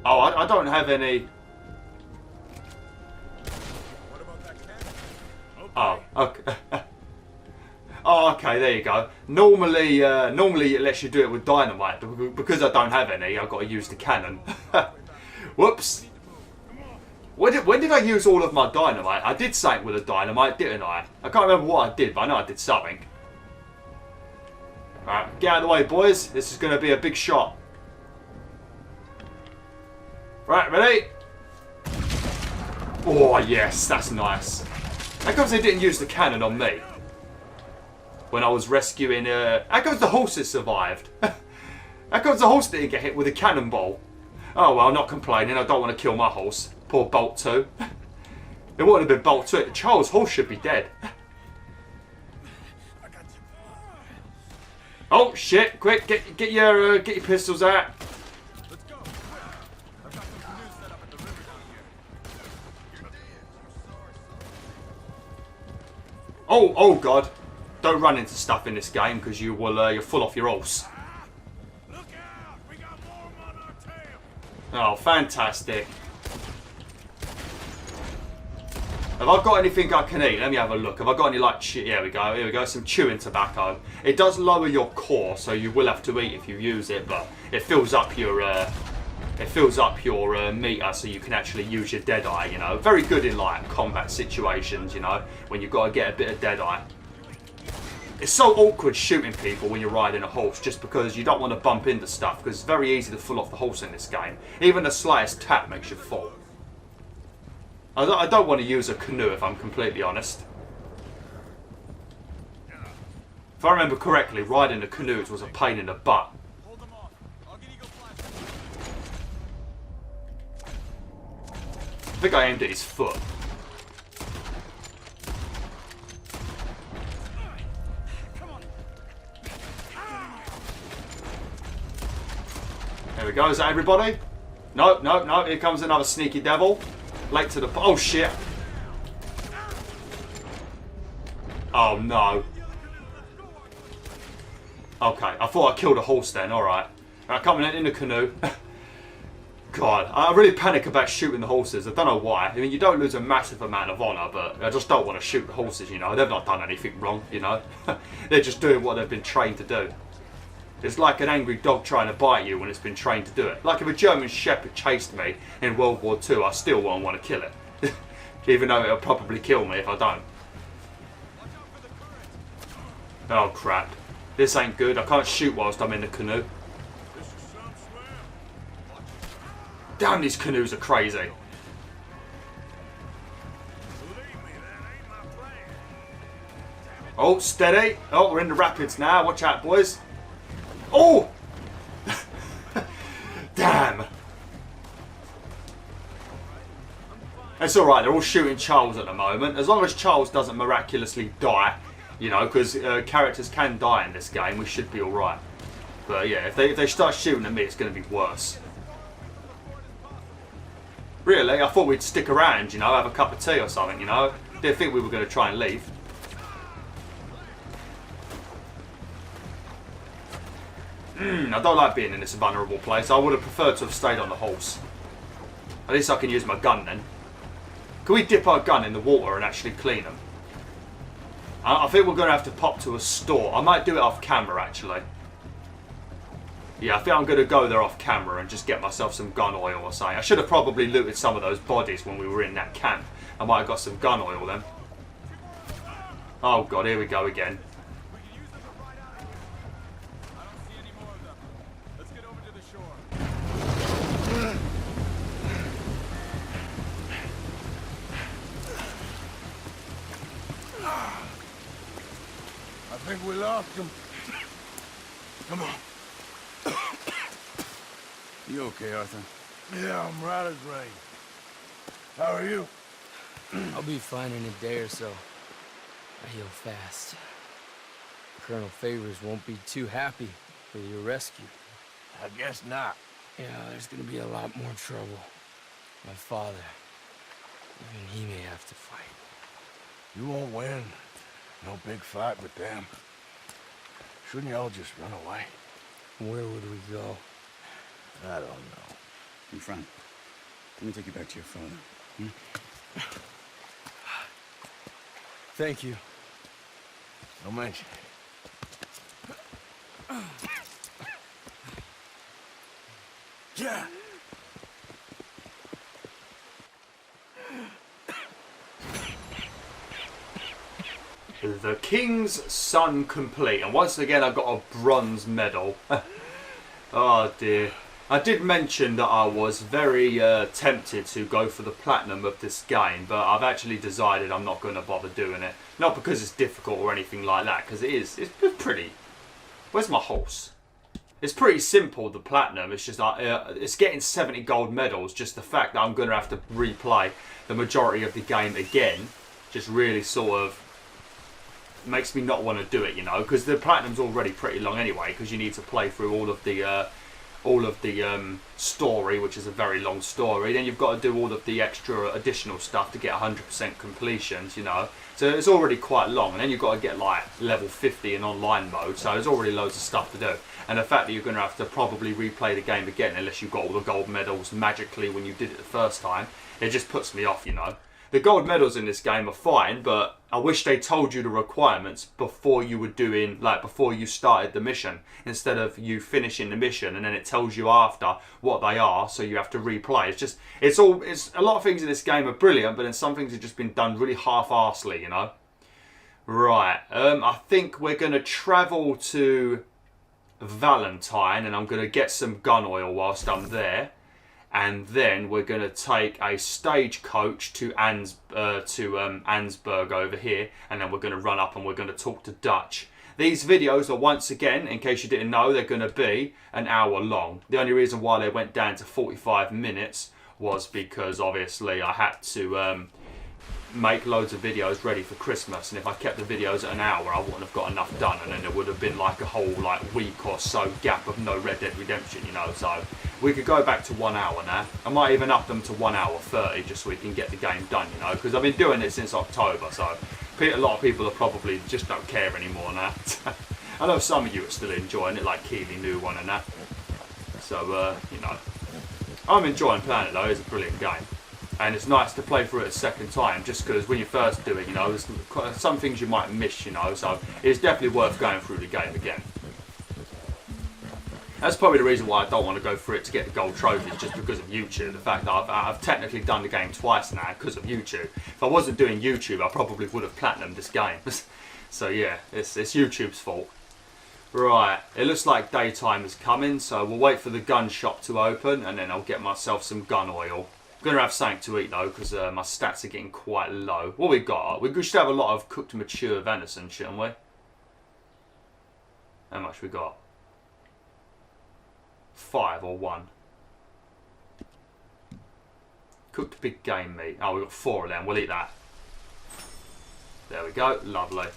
Oh, I don't have any... Oh, okay. Oh, okay, there you go. Normally it lets you do it with dynamite. Because I don't have any, I've got to use the cannon. Whoops. When did I use all of my dynamite? I did something with the dynamite, didn't I? I can't remember what I did, but I know I did something. Alright, get out of the way, boys. This is going to be a big shot. Right, ready? Oh, yes, that's nice. How comes they didn't use the cannon on me? When I was rescuing... How comes the horses survived? How comes the horse didn't get hit with a cannonball? Oh, well, not complaining. I don't want to kill my horse. Poor Bolt 2. It wouldn't have been Bolt 2. Charles' horse should be dead. Oh, shit. Quick, get your pistols out. Oh, God. Don't run into stuff in this game because you will you'll fall off your horse. Look out! We got more on our tail. Oh, fantastic. Have I got anything I can eat? Let me have a look. Have I got any like here we go. Here we go. Some chewing tobacco. It does lower your core, so you will have to eat if you use it, but it fills up your meter, so you can actually use your deadeye. You know, very good in like combat situations. You know, when you've got to get a bit of deadeye. It's so awkward shooting people when you're riding a horse, just because you don't want to bump into stuff, because it's very easy to fall off the horse in this game. Even the slightest tap makes you fall. I don't want to use a canoe, if I'm completely honest. If I remember correctly, riding the canoes was a pain in the butt. Hold them off. I'll get Eagle Flash. I think I aimed at his foot. Come on. There we go. Is that everybody? No, no, no. Here comes another sneaky devil. Late to the... Oh, shit. Oh, no. Okay, I thought I killed a horse then. Alright. Alright, coming in the canoe. God, I really panic about shooting the horses. I don't know why. I mean, you don't lose a massive amount of honour, but I just don't want to shoot the horses, you know. They've not done anything wrong, you know. They're just doing what they've been trained to do. It's like an angry dog trying to bite you when it's been trained to do it. Like if a German Shepherd chased me in World War II, I still won't want to kill it. Even though it'll probably kill me if I don't. Oh crap. This ain't good. I can't shoot whilst I'm in the canoe. Damn, these canoes are crazy. Oh, steady. Oh, we're in the rapids now. Watch out, boys. Oh! Damn. It's alright, they're all shooting Charles at the moment. As long as Charles doesn't miraculously die, you know, because characters can die in this game, we should be alright. But yeah, if they start shooting at me, it's going to be worse. Really? I thought we'd stick around, you know, have a cup of tea or something, you know. Didn't think we were going to try and leave. I don't like being in this vulnerable place. I would have preferred to have stayed on the horse. At least I can use my gun then. Can we dip our gun in the water and actually clean them? I think we're going to have to pop to a store. I might do it off camera actually. Yeah, I think I'm going to go there off camera and just get myself some gun oil or something. I should have probably looted some of those bodies when we were in that camp. I might have got some gun oil then. Oh god, here we go again. I think we lost him. Come on. You okay, Arthur? Yeah, I'm right as rain. How are you? I'll be fine in a day or so. I heal fast. Colonel Favors won't be too happy with your rescue. I guess not. Yeah, there's gonna be a lot more trouble. My father, even he may have to fight. You won't win. No big fight with them. Shouldn't y'all just run away? Where would we go? I don't know. In front. Let me take you back to your father. Thank you. No mention. Yeah. The King's Son complete. And once again, I got a bronze medal. Oh dear. I did mention that I was very tempted to go for the platinum of this game, but I've actually decided I'm not going to bother doing it. Not because it's difficult or anything like that, because it's pretty... Where's my horse? It's pretty simple, the platinum. It's just it's getting 70 gold medals. Just the fact that I'm going to have to replay the majority of the game again just really sort of makes me not want to do it, you know, because the platinum's already pretty long anyway, because you need to play through all of the all of the story, which is a very long story. Then you've got to do all of the extra additional stuff to get 100% completions, you know. So it's already quite long. And then you've got to get like level 50 in online mode. So there's already loads of stuff to do. And the fact that you're going to have to probably replay the game again unless you've got all the gold medals magically when you did it the first time, it just puts me off, you know. The gold medals in this game are fine, but I wish they told you the requirements before you were doing, like before you started the mission, instead of you finishing the mission and then it tells you after what they are, so you have to replay. It's a lot of things in this game are brilliant, but then some things have just been done really half-arsely, you know. Right, I think we're going to travel to Valentine, and I'm going to get some gun oil whilst I'm there. And then we're going to take a stagecoach to Ansburg over here, and then we're going to run up and we're going to talk to Dutch. These videos are, once again, in case you didn't know, they're going to be an hour long. The only reason why they went down to 45 minutes was because obviously I had to make loads of videos ready for Christmas, and if I kept the videos at an hour I wouldn't have got enough done, and then there would have been like a whole like week or so gap of no Red Dead Redemption, you know. So we could go back to 1 hour now. I might even up them to 1 hour 30 just so we can get the game done, you know, because I've been doing it since October, so a lot of people are probably just don't care anymore now. I know some of you are still enjoying it, like Keely New One and that, so you know, I'm enjoying playing it though. It's a brilliant game. And it's nice to play through it a second time, just because when you first do it, you know, there's some things you might miss, you know, so it's definitely worth going through the game again. That's probably the reason why I don't want to go through it to get the gold trophies, just because of YouTube. The fact that I've technically done the game twice now because of YouTube. If I wasn't doing YouTube, I probably would have platinumed this game. So yeah, it's YouTube's fault. Right, it looks like daytime is coming, so we'll wait for the gun shop to open, and then I'll get myself some gun oil. I'm going to have something to eat though, because my stats are getting quite low. What we got? We should have a lot of cooked mature venison, shouldn't we? How much we got? 5 or 1? Cooked big game meat. Oh, we've got 4 of them. We'll eat that. There we go. Lovely.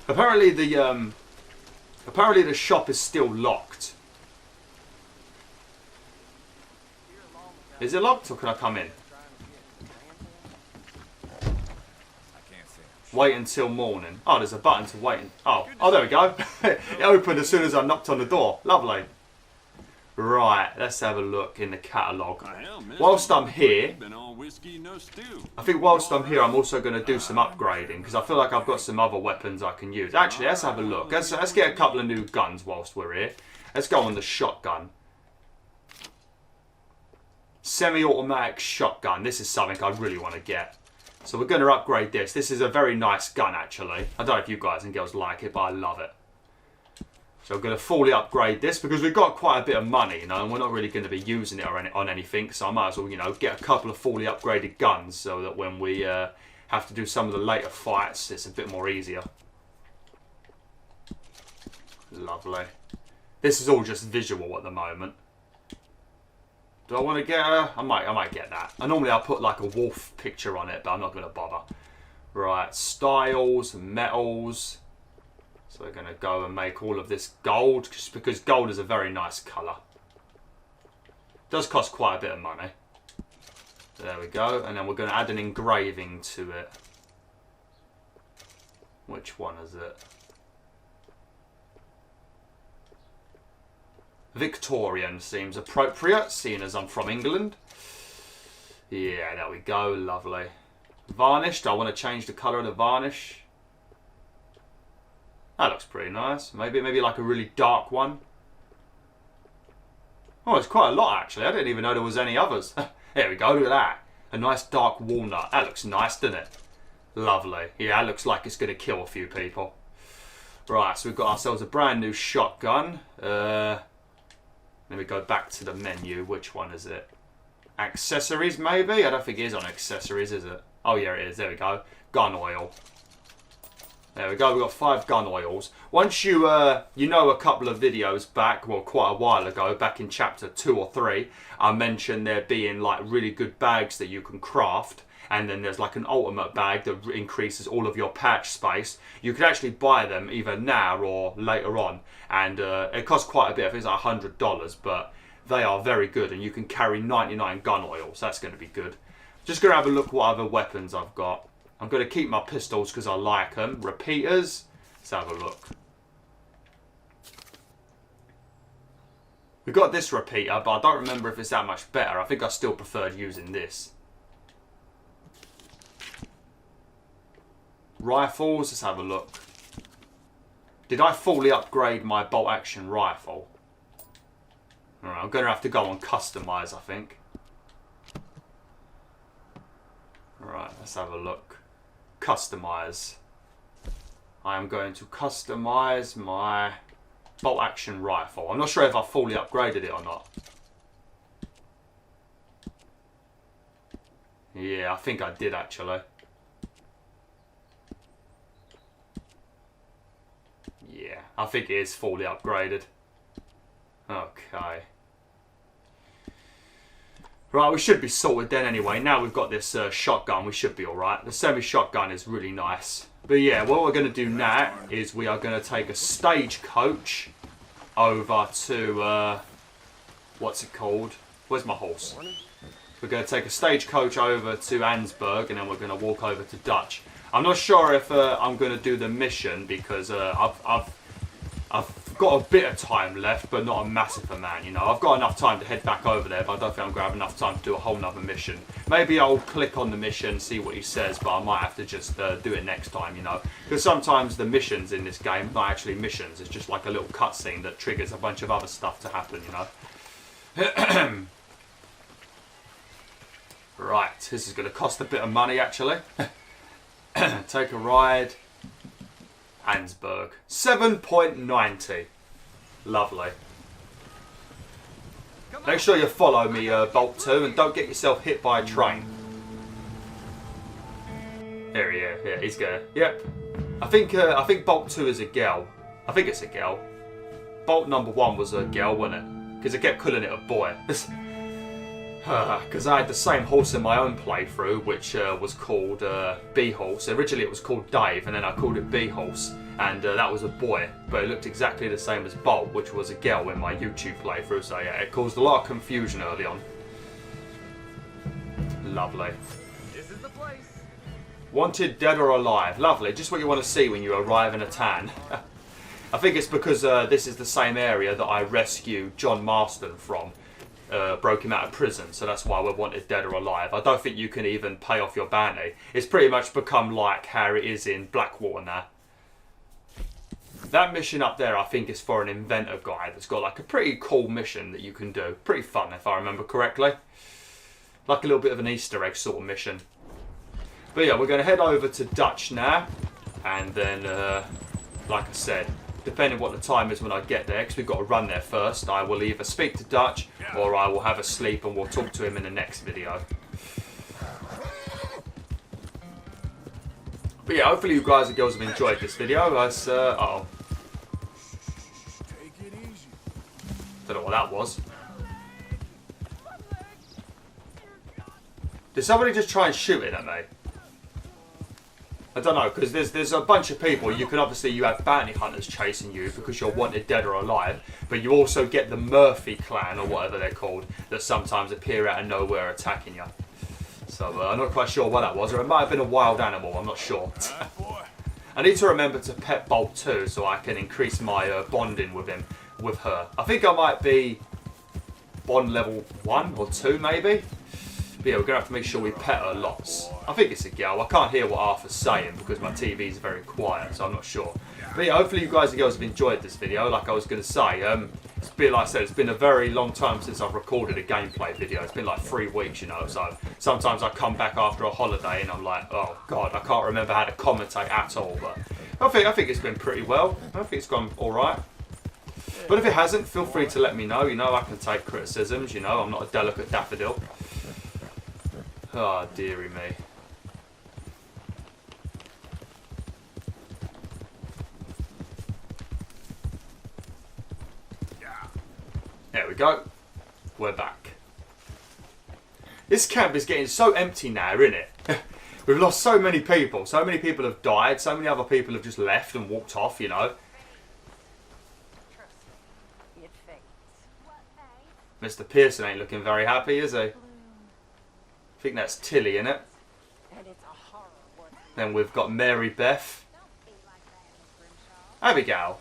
Apparently the shop is still locked. Is it locked, or can I come in? Wait until morning. Oh, there's a button to wait. Oh, there we go. It opened as soon as I knocked on the door. Lovely. Right, let's have a look in the catalogue. Whilst I'm here, I think whilst I'm here, I'm also going to do some upgrading, because I feel like I've got some other weapons I can use. Actually, let's have a look. Let's get a couple of new guns whilst we're here. Let's go on the shotgun. Semi-automatic shotgun. This is something I really want to get. So we're going to upgrade this. This is a very nice gun, actually. I don't know if you guys and girls like it, but I love it. So I'm going to fully upgrade this because we've got quite a bit of money, you know, and we're not really going to be using it on anything. So I might as well, you know, get a couple of fully upgraded guns so that when we have to do some of the later fights, it's a bit more easier. Lovely. This is all just visual at the moment. Do I want to get her? I might get that. Normally I'll put like a wolf picture on it, but I'm not going to bother. Right, styles, metals. So we're going to go and make all of this gold, just because gold is a very nice colour. Does cost quite a bit of money. There we go. And then we're going to add an engraving to it. Which one is it? Victorian seems appropriate, seeing as I'm from England. Yeah, there we go. Lovely. Varnished. I want to change the colour of the varnish. That looks pretty nice. Maybe like a really dark one. Oh, it's quite a lot actually. I didn't even know there was any others. There we go. Look at that. A nice dark walnut. That looks nice, doesn't it? Lovely. Yeah, that looks like it's going to kill a few people. Right, so we've got ourselves a brand new shotgun. Let me go back to the menu. Which one is it? Accessories, maybe? I don't think it is on accessories, is it? Oh, yeah, it is. There we go. Gun oil. There we go, we've got 5 gun oils. Once you, you know, a couple of videos back, well, quite a while ago, back in chapter 2 or 3, I mentioned there being like really good bags that you can craft. And then there's like an ultimate bag that increases all of your pouch space. You can actually buy them either now or later on. And it costs quite a bit, I think it's like $100, but they are very good. And you can carry 99 gun oils, that's going to be good. Just going to have a look what other weapons I've got. I'm going to keep my pistols because I like them. Repeaters, let's have a look. We got this repeater, but I don't remember if it's that much better. I think I still preferred using this. Rifles, let's have a look. Did I fully upgrade my bolt action rifle? Alright, I'm going to have to go on customize, I think. Alright, let's have a look. Customize. I am going to customize my bolt action rifle. I'm not sure if I fully upgraded it or not. Yeah, I think I did actually. Yeah, I think it is fully upgraded. Okay. Right, we should be sorted then anyway. Now we've got this shotgun, we should be alright. The semi-shotgun is really nice. But yeah, what we're going to do now is we are going to take a stagecoach over to, what's it called? Where's my horse? We're going to take a stagecoach over to Ansburg and then we're going to walk over to Dutch. I'm not sure if I'm going to do the mission because I've got a bit of time left, but not a massive amount, you know. I've got enough time to head back over there, but I don't think I'm going to have enough time to do a whole nother mission. Maybe I'll click on the mission, see what he says, but I might have to just do it next time, you know. Because sometimes the missions in this game are not actually missions. It's just like a little cutscene that triggers a bunch of other stuff to happen, you know. Right, this is going to cost a bit of money, actually. Take a ride. Ansburg. 7.90. Lovely. Make sure you follow me, Bolt 2, and don't get yourself hit by a train. There he is. Yeah, he's going. Yep. I think Bolt 2 is a girl. I think it's a girl. Bolt number 1 was a girl, wasn't it? Because I kept calling it a boy. Because I had the same horse in my own playthrough, which was called B-Horse. Originally it was called Dave, and then I called it B-Horse, and that was a boy, but it looked exactly the same as Bolt, which was a girl in my YouTube playthrough, so yeah, it caused a lot of confusion early on. Lovely. This is the place. Wanted dead or alive. Lovely, just what you want to see when you arrive in a town. I think it's because this is the same area that I rescued John Marston from. Broke him out of prison, so that's why we're wanted dead or alive. I don't think you can even pay off your bounty. It's pretty much become like how it is in Blackwater now. That mission up there I think is for an inventor guy that's got like a pretty cool mission that you can do. Pretty fun if I remember correctly. Like a little bit of an Easter egg sort of mission. But yeah, we're going to head over to Dutch now. And then, like I said, depending what the time is when I get there, because we've got to run there first, I will either speak to Dutch or I will have a sleep and we'll talk to him in the next video. But yeah, hopefully you guys and girls have enjoyed this video. As, uh-oh. Take it easy. Don't know what that was. Did somebody just try and shoot it at me? I don't know, because there's a bunch of people. You can obviously, you have bounty hunters chasing you because you're wanted dead or alive, but you also get the Murphy clan or whatever they're called that sometimes appear out of nowhere attacking you. So I'm not quite sure what that was, or it might have been a wild animal. I'm not sure. I need to remember to pet Bolt 2 so I can increase my bonding with him, with her. I think I might be bond level 1 or 2 maybe. But yeah, we're going to have to make sure we pet her lots. I think it's a girl. I can't hear what Arthur's saying because my TV is very quiet, so I'm not sure. But yeah, hopefully you guys and girls have enjoyed this video. Like I was going to say, it's been, like I said, it's been a very long time since I've recorded a gameplay video. It's been like 3 weeks, you know. So sometimes I come back after a holiday and I'm like, oh God, I can't remember how to commentate at all. But I think it's been pretty well. I think it's gone all right. But if it hasn't, feel free to let me know. You know, I can take criticisms. You know, I'm not a delicate daffodil. Oh, dearie me. we go. We're back. This camp is getting so empty now, isn't it? We've lost so many people. So many people have died. So many other people have just left and walked off, you know. Mr. Pearson ain't looking very happy, is he? I think that's Tilly, innit? Then we've got Mary Beth. Abigail.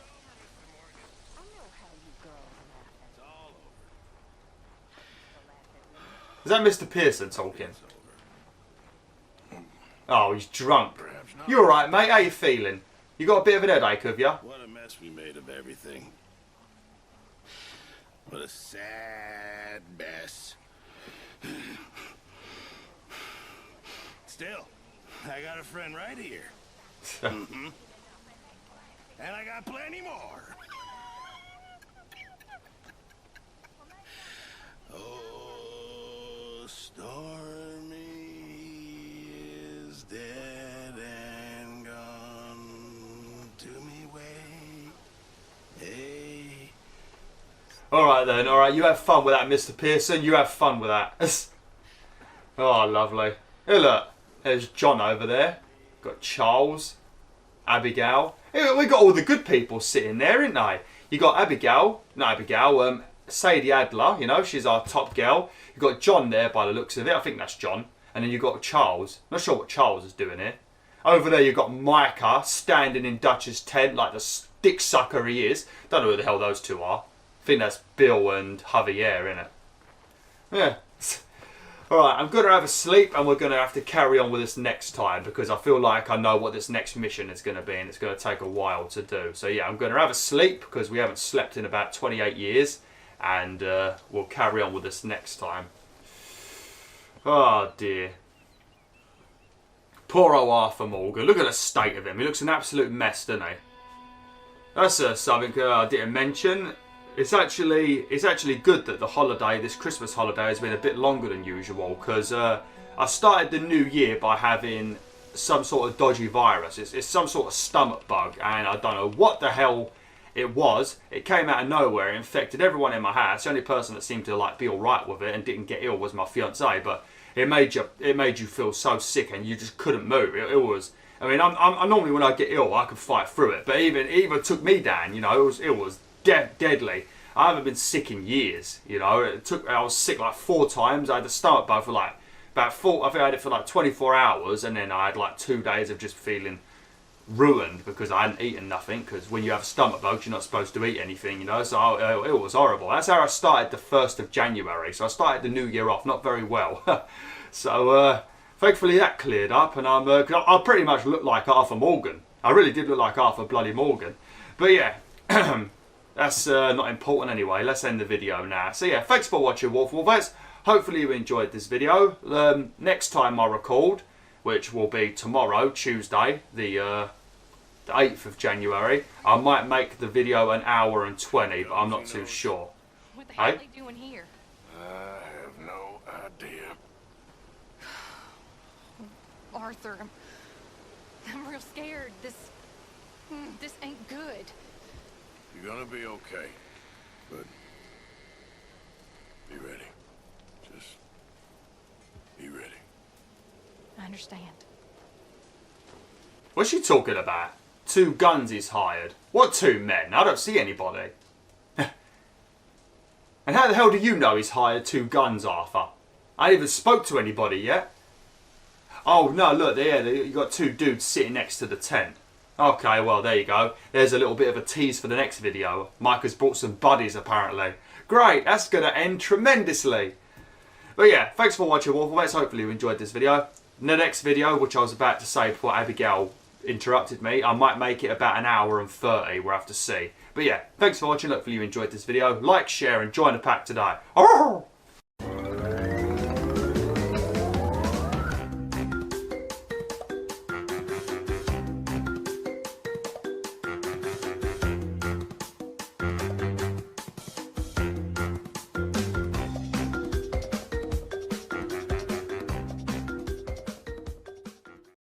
Is that Mr. Pearson talking? Oh, he's drunk. You alright, mate? How you feeling? You got a bit of an headache, have you? What a mess we made of everything. What a sad mess. Still, I got a friend right here. Mm-hmm. And I got plenty more. Oh, Stormy is dead and gone. To me way. Hey. Alright then, alright. You have fun with that, Mr. Pearson. You have fun with that. Oh, lovely. Hey, look. There's John over there. Got Charles. Abigail. Hey, we got all the good people sitting there, ain't they? You got Abigail. Not Abigail. Sadie Adler. You know, she's our top girl. You got John there by the looks of it. I think that's John. And then you got Charles. Not sure what Charles is doing here. Over there you got Micah standing in Dutch's tent like the stick sucker he is. Don't know who the hell those two are. I think that's Bill and Javier, innit? Yeah. Alright, I'm going to have a sleep and we're going to have to carry on with this next time because I feel like I know what this next mission is going to be and it's going to take a while to do. So yeah, I'm going to have a sleep because we haven't slept in about 28 years and we'll carry on with this next time. Oh dear. Poor old Arthur Morgan. Look at the state of him. He looks an absolute mess, doesn't he? That's something I didn't mention. It's actually good that the holiday, this Christmas holiday, has been a bit longer than usual because I started the new year by having some sort of dodgy virus. It's some sort of stomach bug and I don't know what the hell it was. It came out of nowhere. It infected everyone in my house. The only person that seemed to like be alright with it and didn't get ill was my fiancée, but it made you feel so sick and you just couldn't move. It was. I mean, I'm normally when I get ill I can fight through it, but it even took me down. You know, it was deadly. I haven't been sick in years. You know, I was sick like 4 times. I had the stomach bug for like about 4. I think I had it for like 24 hours, and then I had like 2 days of just feeling ruined because I hadn't eaten nothing. Because when you have stomach bugs, you're not supposed to eat anything. You know, so it was horrible. That's how I started the 1st of January. So I started the new year off not very well. So thankfully that cleared up, and I pretty much looked like Arthur Morgan. I really did look like Arthur bloody Morgan. But yeah. That's not important anyway. Let's end the video now. So yeah, thanks for watching, Wolfers. Hopefully you enjoyed this video. Next time I record, which will be tomorrow, Tuesday, the 8th of January, I might make the video 1 hour and 20, but I'm not too sure. What the hell are they doing here? I have no idea. Arthur, I'm real scared. This ain't good. You're gonna be okay, but be ready. Just be ready. I understand. What's she talking about? 2 guns he's hired. What 2 men? I don't see anybody. And how the hell do you know he's hired 2 guns, Arthur? I ain't even spoke to anybody yet. Oh no, look there. You got 2 dudes sitting next to the tent. Okay, well, there you go. There's a little bit of a tease for the next video. Mike has brought some buddies, apparently. Great, that's going to end tremendously. But yeah, thanks for watching, Wolfers. Hopefully you enjoyed this video. In the next video, which I was about to say before Abigail interrupted me, I might make it about 1 hour and 30. We'll have to see. But yeah, thanks for watching. Hopefully you enjoyed this video. Like, share, and join the pack today. Arrgh!